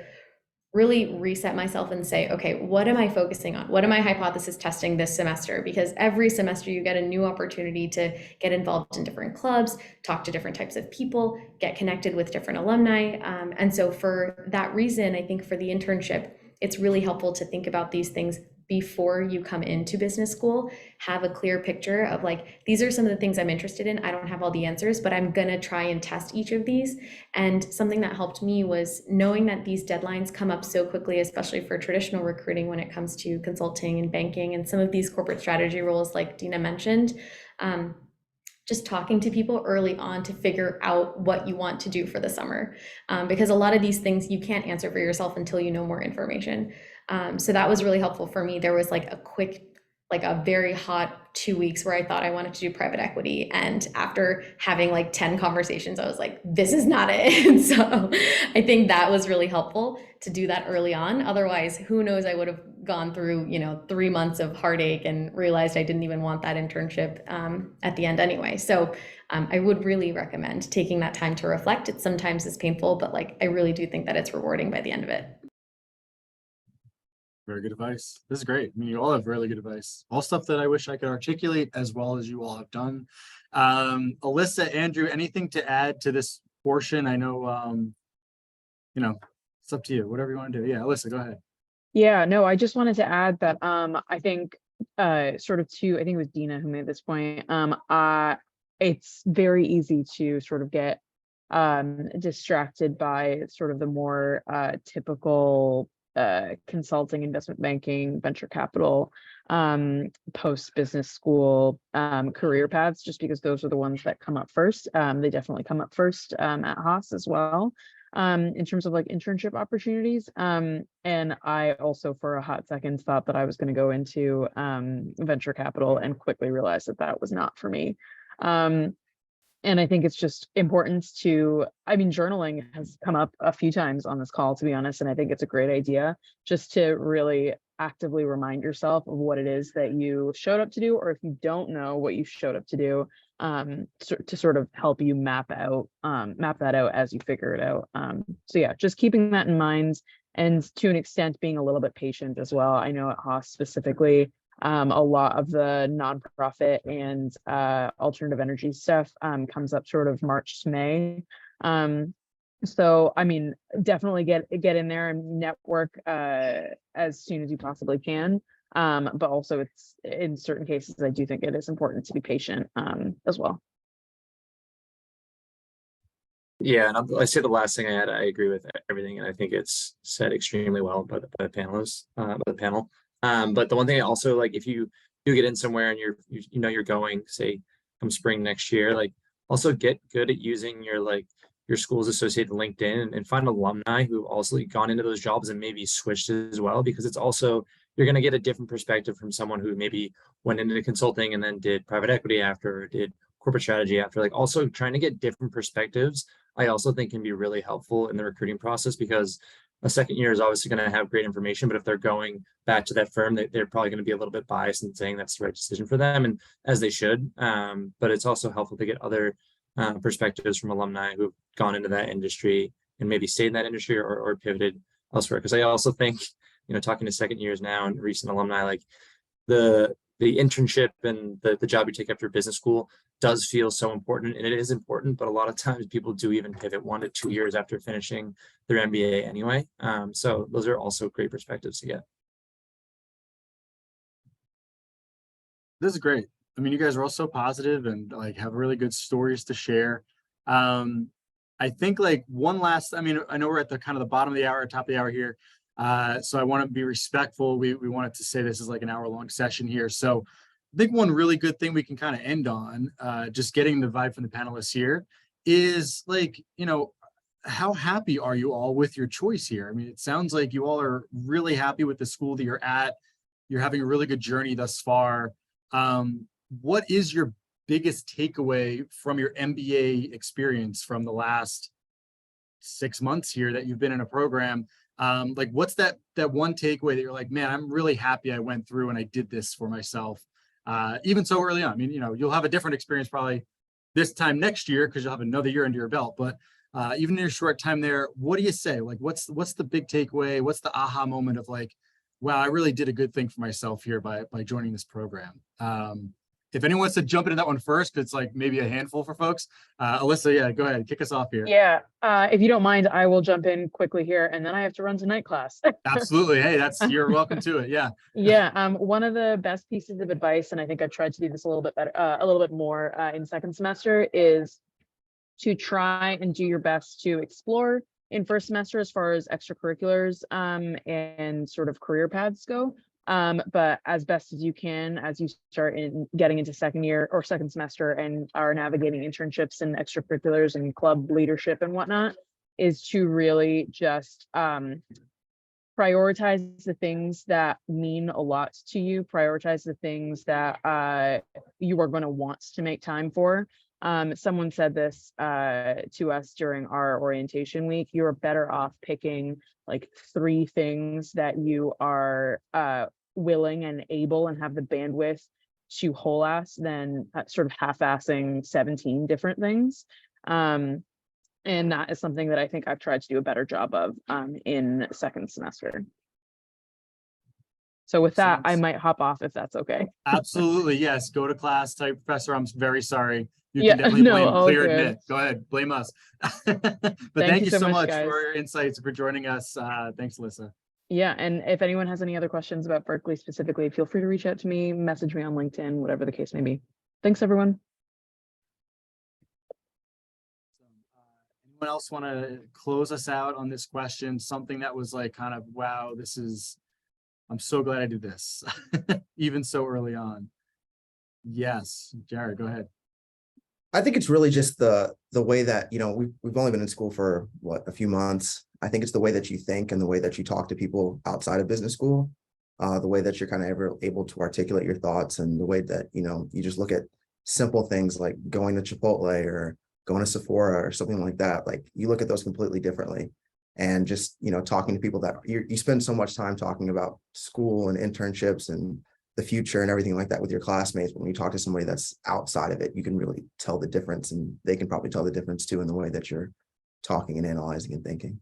really reset myself and say, okay, what am I focusing on? What am I hypothesis testing this semester? Because every semester you get a new opportunity to get involved in different clubs, talk to different types of people, get connected with different alumni. And so for that reason, I think for the internship, it's really helpful to think about these things before you come into business school. Have a clear picture of like, these are some of the things I'm interested in. I don't have all the answers, but I'm gonna try and test each of these. And something that helped me was knowing that these deadlines come up so quickly, especially for traditional recruiting when it comes to consulting and banking and some of these corporate strategy roles like Dina mentioned. just talking to people early on to figure out what you want to do for the summer. Because a lot of these things you can't answer for yourself until you know more information. So that was really helpful for me. There was like a very hot 2 weeks where I thought I wanted to do private equity. And after having like 10 conversations, I was like, this is not it. And so I think that was really helpful to do that early on. Otherwise, who knows, I would have gone through, 3 months of heartache and realized I didn't even want that internship at the end anyway. So I would really recommend taking that time to reflect. It sometimes is painful, but like, I really do think that it's rewarding by the end of it. Very good advice. This is great. I mean, you all have really good advice. All stuff that I wish I could articulate as well as you all have done. Alyssa, Andrew, anything to add to this portion? I know, it's up to you, whatever you want to do. Yeah, Alyssa, go ahead. Yeah, no, I just wanted to add that I think I think it was Dina who made this point. It's very easy to sort of get distracted by sort of the more typical consulting, investment banking, venture capital, post business school career paths, just because those are the ones that come up first. They definitely come up first at Haas as well, in terms of like internship opportunities. And I also for a hot second thought that I was going to go into venture capital and quickly realized that that was not for me. And I think it's just important journaling has come up a few times on this call, to be honest, and I think it's a great idea just to really actively remind yourself of what it is that you showed up to do, or if you don't know what you showed up to do, to sort of help you map that out as you figure it out. So yeah, just keeping that in mind, and to an extent being a little bit patient as well. I know at Haas specifically, a lot of the nonprofit and alternative energy stuff comes up sort of March to May. So I mean, definitely get in there and network as soon as you possibly can. But also it's in certain cases, I do think it is important to be patient as well. Yeah, and I say the last thing I had, I agree with everything, and I think it's said extremely well by the panelists, by the panel. But the one thing I also like, if you do get in somewhere and you're going, say, come spring next year, like also get good at using your school's associated LinkedIn and find alumni who've also gone into those jobs and maybe switched as well, because it's also, you're going to get a different perspective from someone who maybe went into consulting and then did private equity after, or did corporate strategy after. Like also trying to get different perspectives, I also think can be really helpful in the recruiting process, because a second year is obviously going to have great information, but if they're going back to that firm, they're probably going to be a little bit biased in saying that's the right decision for them, and as they should. But it's also helpful to get other perspectives from alumni who've gone into that industry and maybe stayed in that industry or pivoted elsewhere. Because I also think, talking to second years now and recent alumni, like the internship and the job you take after business school does feel so important, and it is important, but a lot of times people do even pivot 1 to 2 years after finishing their MBA anyway. So those are also great perspectives to get. This is great. I mean, you guys are all so positive and like have really good stories to share. I think like one last, I know we're at the kind of the bottom of the hour, top of the hour here. So I want to be respectful. We wanted to say this is like an hour-long session here. So I think one really good thing we can kind of end on, just getting the vibe from the panelists here, is like, how happy are you all with your choice here? I mean, it sounds like you all are really happy with the school that you're at. You're having a really good journey thus far. What is your biggest takeaway from your MBA experience from the last 6 months here that you've been in a program? Like, what's that one takeaway that you're like, man, I'm really happy I went through and I did this for myself, even so early on? I mean, you'll have a different experience probably this time next year because you'll have another year under your belt. But even in your short time there, what do you say? Like, what's the big takeaway? What's the aha moment of like, wow, I really did a good thing for myself here by joining this program? If anyone wants to jump into that one first, because it's like maybe a handful for folks. Alyssa, yeah, go ahead, kick us off here. Yeah, if you don't mind, I will jump in quickly here, and then I have to run to night class. Absolutely. Hey, you're welcome to it. Yeah. Yeah. One of the best pieces of advice, and I think I tried to do this a little bit better, a little bit more in second semester, is to try and do your best to explore in first semester as far as extracurriculars and sort of career paths go. But as best as you can, as you start getting into second year or second semester and are navigating internships and extracurriculars and club leadership and whatnot, is to really just prioritize the things that mean a lot to you, prioritize the things that you are going to want to make time for. Someone said this to us during our orientation week. You're better off picking like 3 things that you are willing and able and have the bandwidth to whole ass than sort of half-assing 17 different things. And that is something that I think I've tried to do a better job of in second semester. So with that, I might hop off if that's okay. Absolutely, yes. Go to class, type professor, I'm very sorry. You Yeah, can definitely no, blame all Clear good. Admit. Go ahead, blame us. But thank you so much guys. for your insights, for joining us. Thanks, Alyssa. Yeah, and if anyone has any other questions about Berkeley specifically, feel free to reach out to me, message me on LinkedIn, whatever the case may be. Thanks, everyone. Anyone else want to close us out on this question? Something that was like kind of, wow, I'm so glad I did this, even so early on. Yes, Jared, go ahead. I think it's really just the way that, we've only been in school for a few months. I think it's the way that you think and the way that you talk to people outside of business school, the way that you're kind of able to articulate your thoughts, and the way that, you just look at simple things like going to Chipotle or going to Sephora or something like that. Like, you look at those completely differently. And just, talking to people that you spend so much time talking about school and internships and the future and everything like that with your classmates. But when you talk to somebody that's outside of it, you can really tell the difference, and they can probably tell the difference too in the way that you're talking and analyzing and thinking.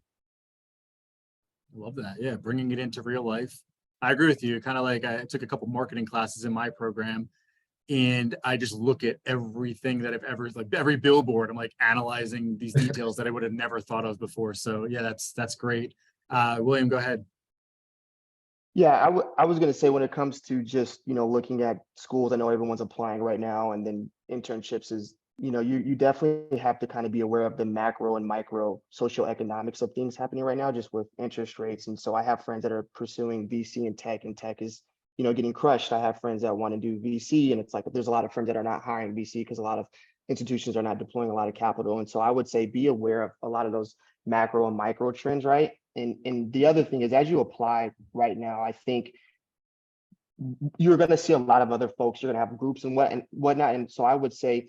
I love that. Yeah, bringing it into real life. I agree with you. Kind of like, I took a couple marketing classes in my program, and I just look at everything that I've ever, like every billboard, I'm like analyzing these details that I would have never thought of before. So yeah, that's great. William, go ahead. Yeah, I was going to say, when it comes to just, looking at schools, I know everyone's applying right now, and then internships is, you definitely have to kind of be aware of the macro and micro socioeconomics of things happening right now, just with interest rates. And so I have friends that are pursuing VC and tech is, getting crushed. I have friends that want to do VC, and it's like, there's a lot of friends that are not hiring VC because a lot of institutions are not deploying a lot of capital. And so I would say be aware of a lot of those macro and micro trends, right? And the other thing is, as you apply right now, I think you're going to see a lot of other folks. You're going to have groups and whatnot. And so I would say,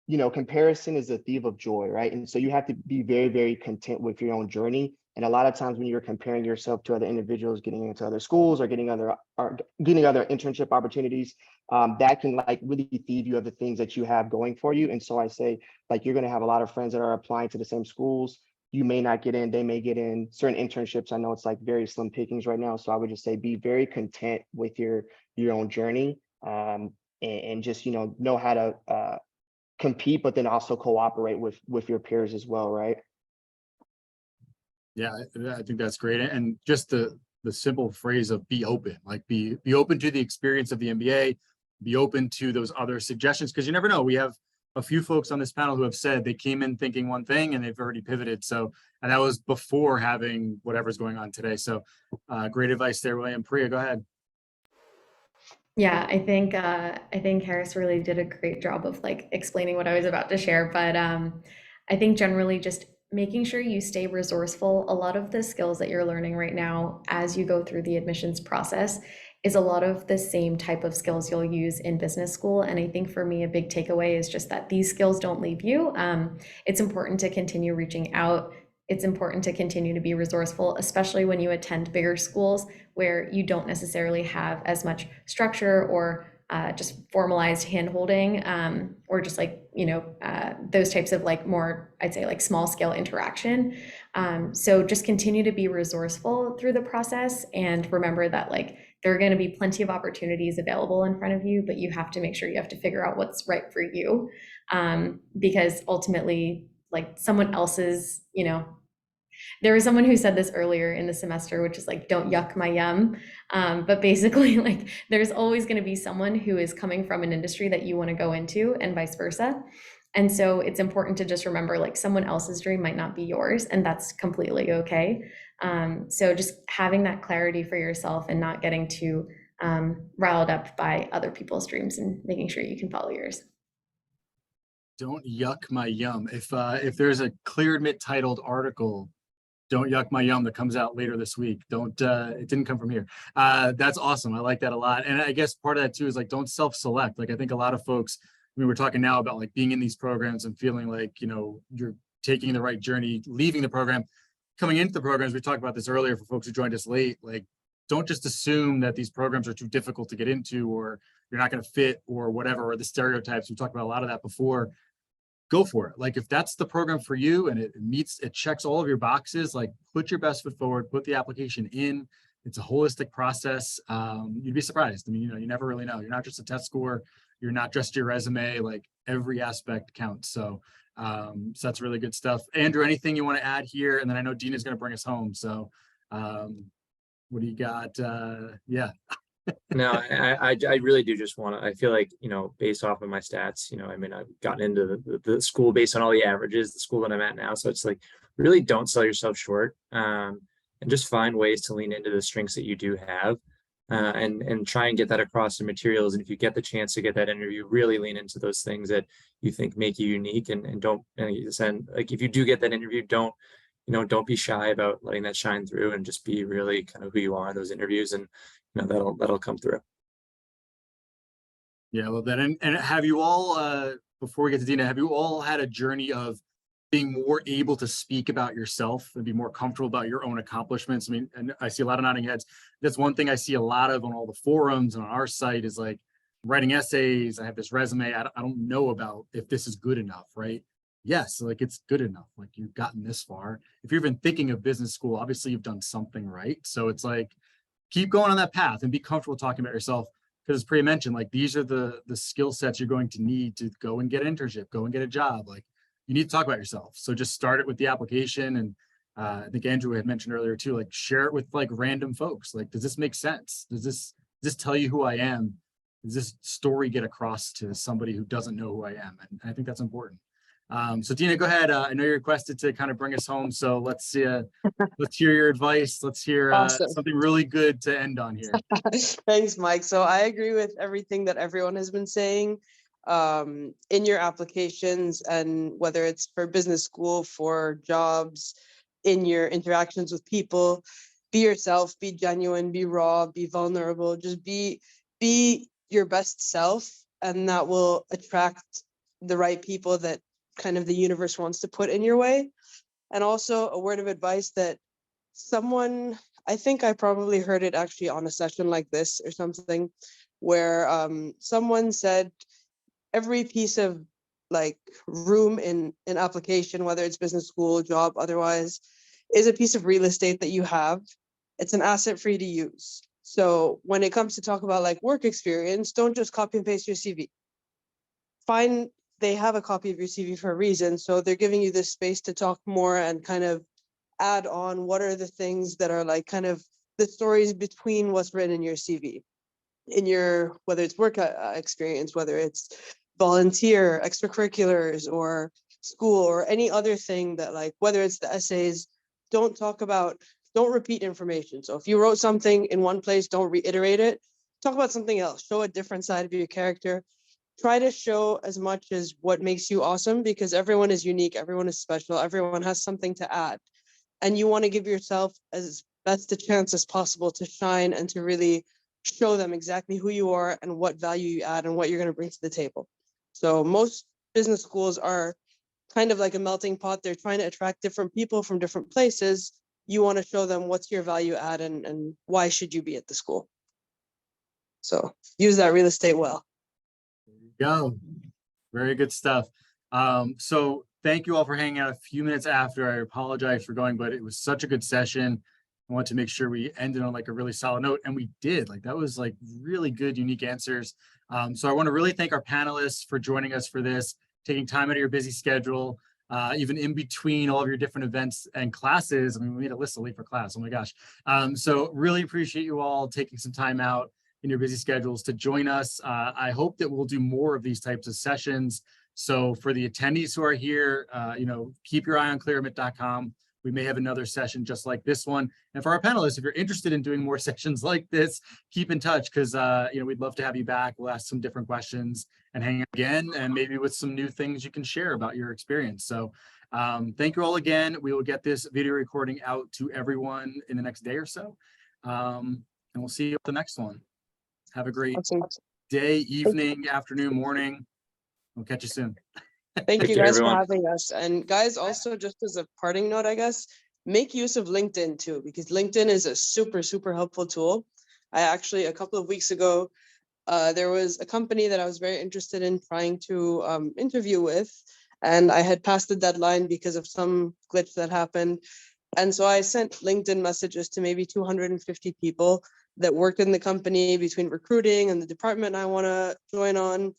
comparison is a thief of joy, right? And so you have to be very, very content with your own journey. And a lot of times when you're comparing yourself to other individuals getting into other schools or getting other internship opportunities, that can like really thieve you of the things that you have going for you. And so I say, like, you're going to have a lot of friends that are applying to the same schools. You may not get in, they may get in. Certain internships, I know it's like very slim pickings right now. So I would just say be very content with your own journey, and just, know how to compete, but then also cooperate with your peers as well, right? Yeah, I think that's great. And just the simple phrase of be open, like be open to the experience of the MBA, be open to those other suggestions, because you never know. We have a few folks on this panel who have said they came in thinking one thing and they've already pivoted. So, and that was before having whatever's going on today. So great advice there, William. Priya, go ahead. Yeah, I think Harris really did a great job of like explaining what I was about to share. But I think generally just making sure you stay resourceful. A lot of the skills that you're learning right now as you go through the admissions process is a lot of the same type of skills you'll use in business school. And I think for me, a big takeaway is just that these skills don't leave you. It's important to continue reaching out. It's important to continue to be resourceful, especially when you attend bigger schools where you don't necessarily have as much structure or just formalized hand-holding, or just like, those types of like more, I'd say like small scale interaction. So just continue to be resourceful through the process, and remember that like there are going to be plenty of opportunities available in front of you, but you have to make sure you have to figure out what's right for you. Because ultimately, like someone else's, there was someone who said this earlier in the semester, which is like, don't yuck my yum. But basically, like, there's always going to be someone who is coming from an industry that you want to go into, and vice versa. And so it's important to just remember, like, someone else's dream might not be yours, and that's completely okay. So just having that clarity for yourself and not getting too riled up by other people's dreams and making sure you can follow yours. Don't yuck my yum. If there's a Clear Admit titled article, don't yuck my yum, that comes out later this week, don't it didn't come from here. That's awesome. I like that a lot. And I guess part of that too is like, don't self-select. Like, I think a lot of folks, I mean, we're talking now about like being in these programs and feeling like, you know, you're taking the right journey, leaving the program, coming into the programs. We talked about this earlier for folks who joined us late. Like, don't just assume that these programs are too difficult to get into, or you're not going to fit, or whatever, or the stereotypes. We talked about a lot of that before. Go for it. Like, if that's the program for you and it checks all of your boxes, like, put your best foot forward, put the application in. It's a holistic process. You'd be surprised. I mean, you know, you never really know. You're not just a test score. You're not just your resume. Like, every aspect counts. So that's really good stuff. Andrew, anything you want to add here? And then I know Dina's going to bring us home. So what do you got? Yeah. No, I really do just want to, I feel like, you know, based off of my stats, you know, I mean, I've gotten into the school based on all the averages, the school that I'm at now. So it's like, really don't sell yourself short, and just find ways to lean into the strengths that you do have, and try and get that across in materials. And if you get the chance to get that interview, really lean into those things that you think make you unique, and don't, and like, if you do get that interview, don't be shy about letting that shine through, and just be really kind of who you are in those interviews, and you know, that'll come through. Yeah, I love that. And have you all, before we get to Dina, have you all had a journey of being more able to speak about yourself and be more comfortable about your own accomplishments? I mean, and I see a lot of nodding heads. That's one thing I see a lot of on all the forums and on our site is like, writing essays. I have this resume. I don't know about if this is good enough, right? Yes, like, it's good enough. Like, you've gotten this far. If you're even thinking of business school, obviously you've done something right. So it's like, keep going on that path and be comfortable talking about yourself. Because as Priya mentioned, like, these are the skill sets you're going to need to go and get an internship, go and get a job. Like, you need to talk about yourself. So just start it with the application. And I think Andrew had mentioned earlier too, like, share it with like random folks. Like, does this make sense? Does this tell you who I am? Does this story get across to somebody who doesn't know who I am? And I think that's important. So Dina, go ahead. I know you're requested to kind of bring us home. So let's hear your advice. Let's hear Awesome. something really good to end on here. Thanks, Mike. So I agree with everything that everyone has been saying in your applications, and whether it's for business school, for jobs, in your interactions with people, be yourself, be genuine, be raw, be vulnerable, just be your best self, and that will attract the right people that kind of the universe wants to put in your way. And also a word of advice that someone, I think I probably heard it actually on a session like this or something, where someone said every piece of like room in an application, whether it's business school, job, otherwise, is a piece of real estate that you have. It's an asset for you to use. So when it comes to talk about like work experience, don't just copy and paste your CV. They have a copy of your CV for a reason. So they're giving you this space to talk more and kind of add on what are the things that are like kind of the stories between what's written in your CV, in your, whether it's work experience, whether it's volunteer, extracurriculars, or school, or any other thing that, like, whether it's the essays, don't repeat information. So if you wrote something in one place, don't reiterate it. Talk about something else. Show a different side of your character. Try to show as much as what makes you awesome, because everyone is unique, everyone is special, everyone has something to add. And you want to give yourself as best a chance as possible to shine and to really show them exactly who you are and what value you add and what you're going to bring to the table. So most business schools are kind of like a melting pot. They're trying to attract different people from different places. You want to show them what's your value add and why should you be at the school. So use that real estate well. Go. Very good stuff. So thank you all for hanging out a few minutes after. I apologize for going, but it was such a good session. I want to make sure we ended on like a really solid note, and we did. Like, that was like really good, unique answers. So I want to really thank our panelists for joining us for this, taking time out of your busy schedule, even in between all of your different events and classes. I mean, we made a list of late for class. Oh my gosh. So really appreciate you all taking some time out in your busy schedules to join us. I hope that we'll do more of these types of sessions. So for the attendees who are here, keep your eye on clearadmit.com. we may have another session just like this one. And for our panelists, if you're interested in doing more sessions like this, keep in touch because we'd love to have you back. We'll ask some different questions and hang out again, and maybe with some new things you can share about your experience. So thank you all again. We will get this video recording out to everyone in the next day or so. And we'll see you at the next one. Have a great Awesome. day, evening, afternoon, morning. We'll catch you soon. Thank Take you care, guys for everyone. having us. And guys, also just as a parting note, I guess, make use of LinkedIn too, because LinkedIn is a super, super helpful tool. I actually, a couple of weeks ago, there was a company that I was very interested in trying to interview with, and I had passed the deadline because of some glitch that happened. And so I sent LinkedIn messages to maybe 250 people that worked in the company between recruiting and the department I want to join on.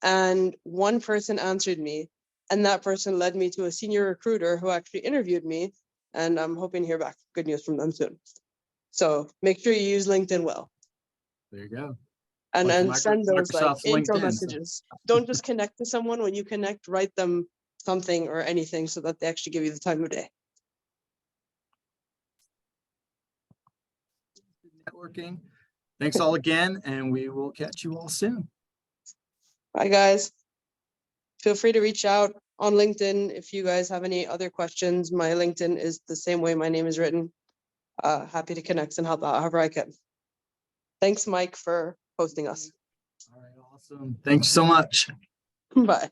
And one person answered me, and that person led me to a senior recruiter who actually interviewed me. And I'm hoping to hear back good news from them soon. So make sure you use LinkedIn well. There you go. And Like then send those like Microsoft's intro LinkedIn, so- messages. Don't just connect to someone. When you connect, write them something or anything so that they actually give you the time of day. Networking. Thanks all again, and we will catch you all soon. Bye, guys. Feel free to reach out on LinkedIn if you guys have any other questions. My LinkedIn is the same way my name is written. Happy to connect and help out however I can. Thanks, Mike, for hosting us. All right, awesome. Thanks so much. Bye.